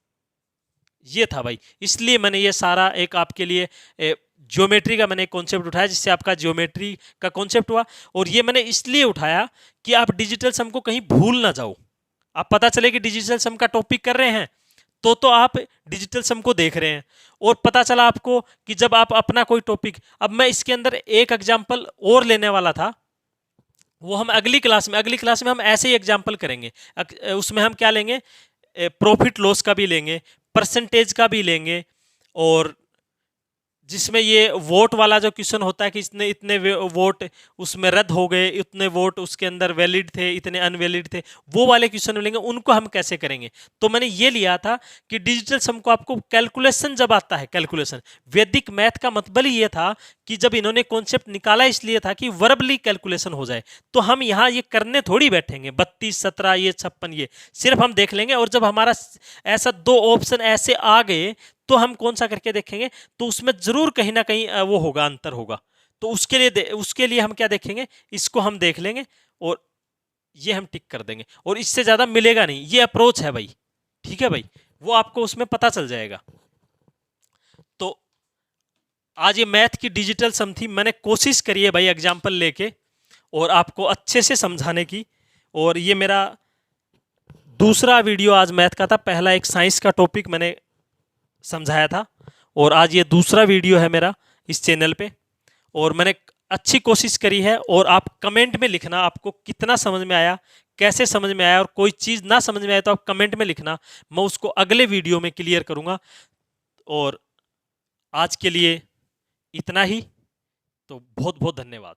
ये था भाई, इसलिए मैंने ये सारा एक आपके लिए ज्योमेट्री का मैंने एक कॉन्सेप्ट उठाया, जिससे आपका ज्योमेट्री का कॉन्सेप्ट हुआ। और ये मैंने इसलिए उठाया कि आप डिजिटल सम को कहीं भूल ना जाओ। आप पता चले कि डिजिटल सम का टॉपिक कर रहे हैं तो आप डिजिटल सम को देख रहे हैं, और पता चला आपको कि जब आप अपना कोई टॉपिक, अब मैं इसके अंदर एक एग्जांपल और लेने वाला था, वो हम अगली क्लास में हम ऐसे ही एग्जांपल करेंगे। उसमें हम क्या लेंगे, प्रॉफिट लॉस का भी लेंगे, परसेंटेज का भी लेंगे, और जिसमें ये वोट वाला जो क्वेश्चन होता है कि इतने इतने वोट उसमें रद्द हो गए, इतने वोट उसके अंदर वैलिड थे, इतने अनवैलिड थे, वो वाले क्वेश्चन मिलेंगे, उनको हम कैसे करेंगे। तो मैंने ये लिया था कि डिजिटल सम को आपको कैलकुलेशन जब आता है, कैलकुलेशन वैदिक मैथ का मतलब ही ये था कि जब इन्होंने कॉन्सेप्ट निकाला इसलिए था कि वर्बली कैलकुलेशन हो जाए। तो हम यहाँ ये करने थोड़ी बैठेंगे 32 17 ये 56, ये सिर्फ हम देख लेंगे। और जब हमारा ऐसा 2 ऑप्शन ऐसे आ गए तो हम कौन सा करके देखेंगे, तो उसमें जरूर कहीं ना कहीं वो होगा, अंतर होगा। तो उसके लिए हम क्या देखेंगे, इसको हम देख लेंगे और ये हम टिक कर देंगे, और इससे ज्यादा मिलेगा नहीं। ये अप्रोच है भाई, ठीक है भाई, वो आपको उसमें पता चल जाएगा। तो आज ये मैथ की डिजिटल सम थी, मैंने कोशिश करी है भाई एग्जाम्पल लेके और आपको अच्छे से समझाने की। और ये मेरा दूसरा वीडियो आज मैथ का था, पहला एक साइंस का टॉपिक मैंने समझाया था, और आज ये दूसरा वीडियो है मेरा इस चैनल पे, और मैंने अच्छी कोशिश करी है। और आप कमेंट में लिखना आपको कितना समझ में आया, कैसे समझ में आया, और कोई चीज़ ना समझ में आए तो आप कमेंट में लिखना, मैं उसको अगले वीडियो में क्लियर करूँगा। और आज के लिए इतना ही, तो बहुत बहुत धन्यवाद।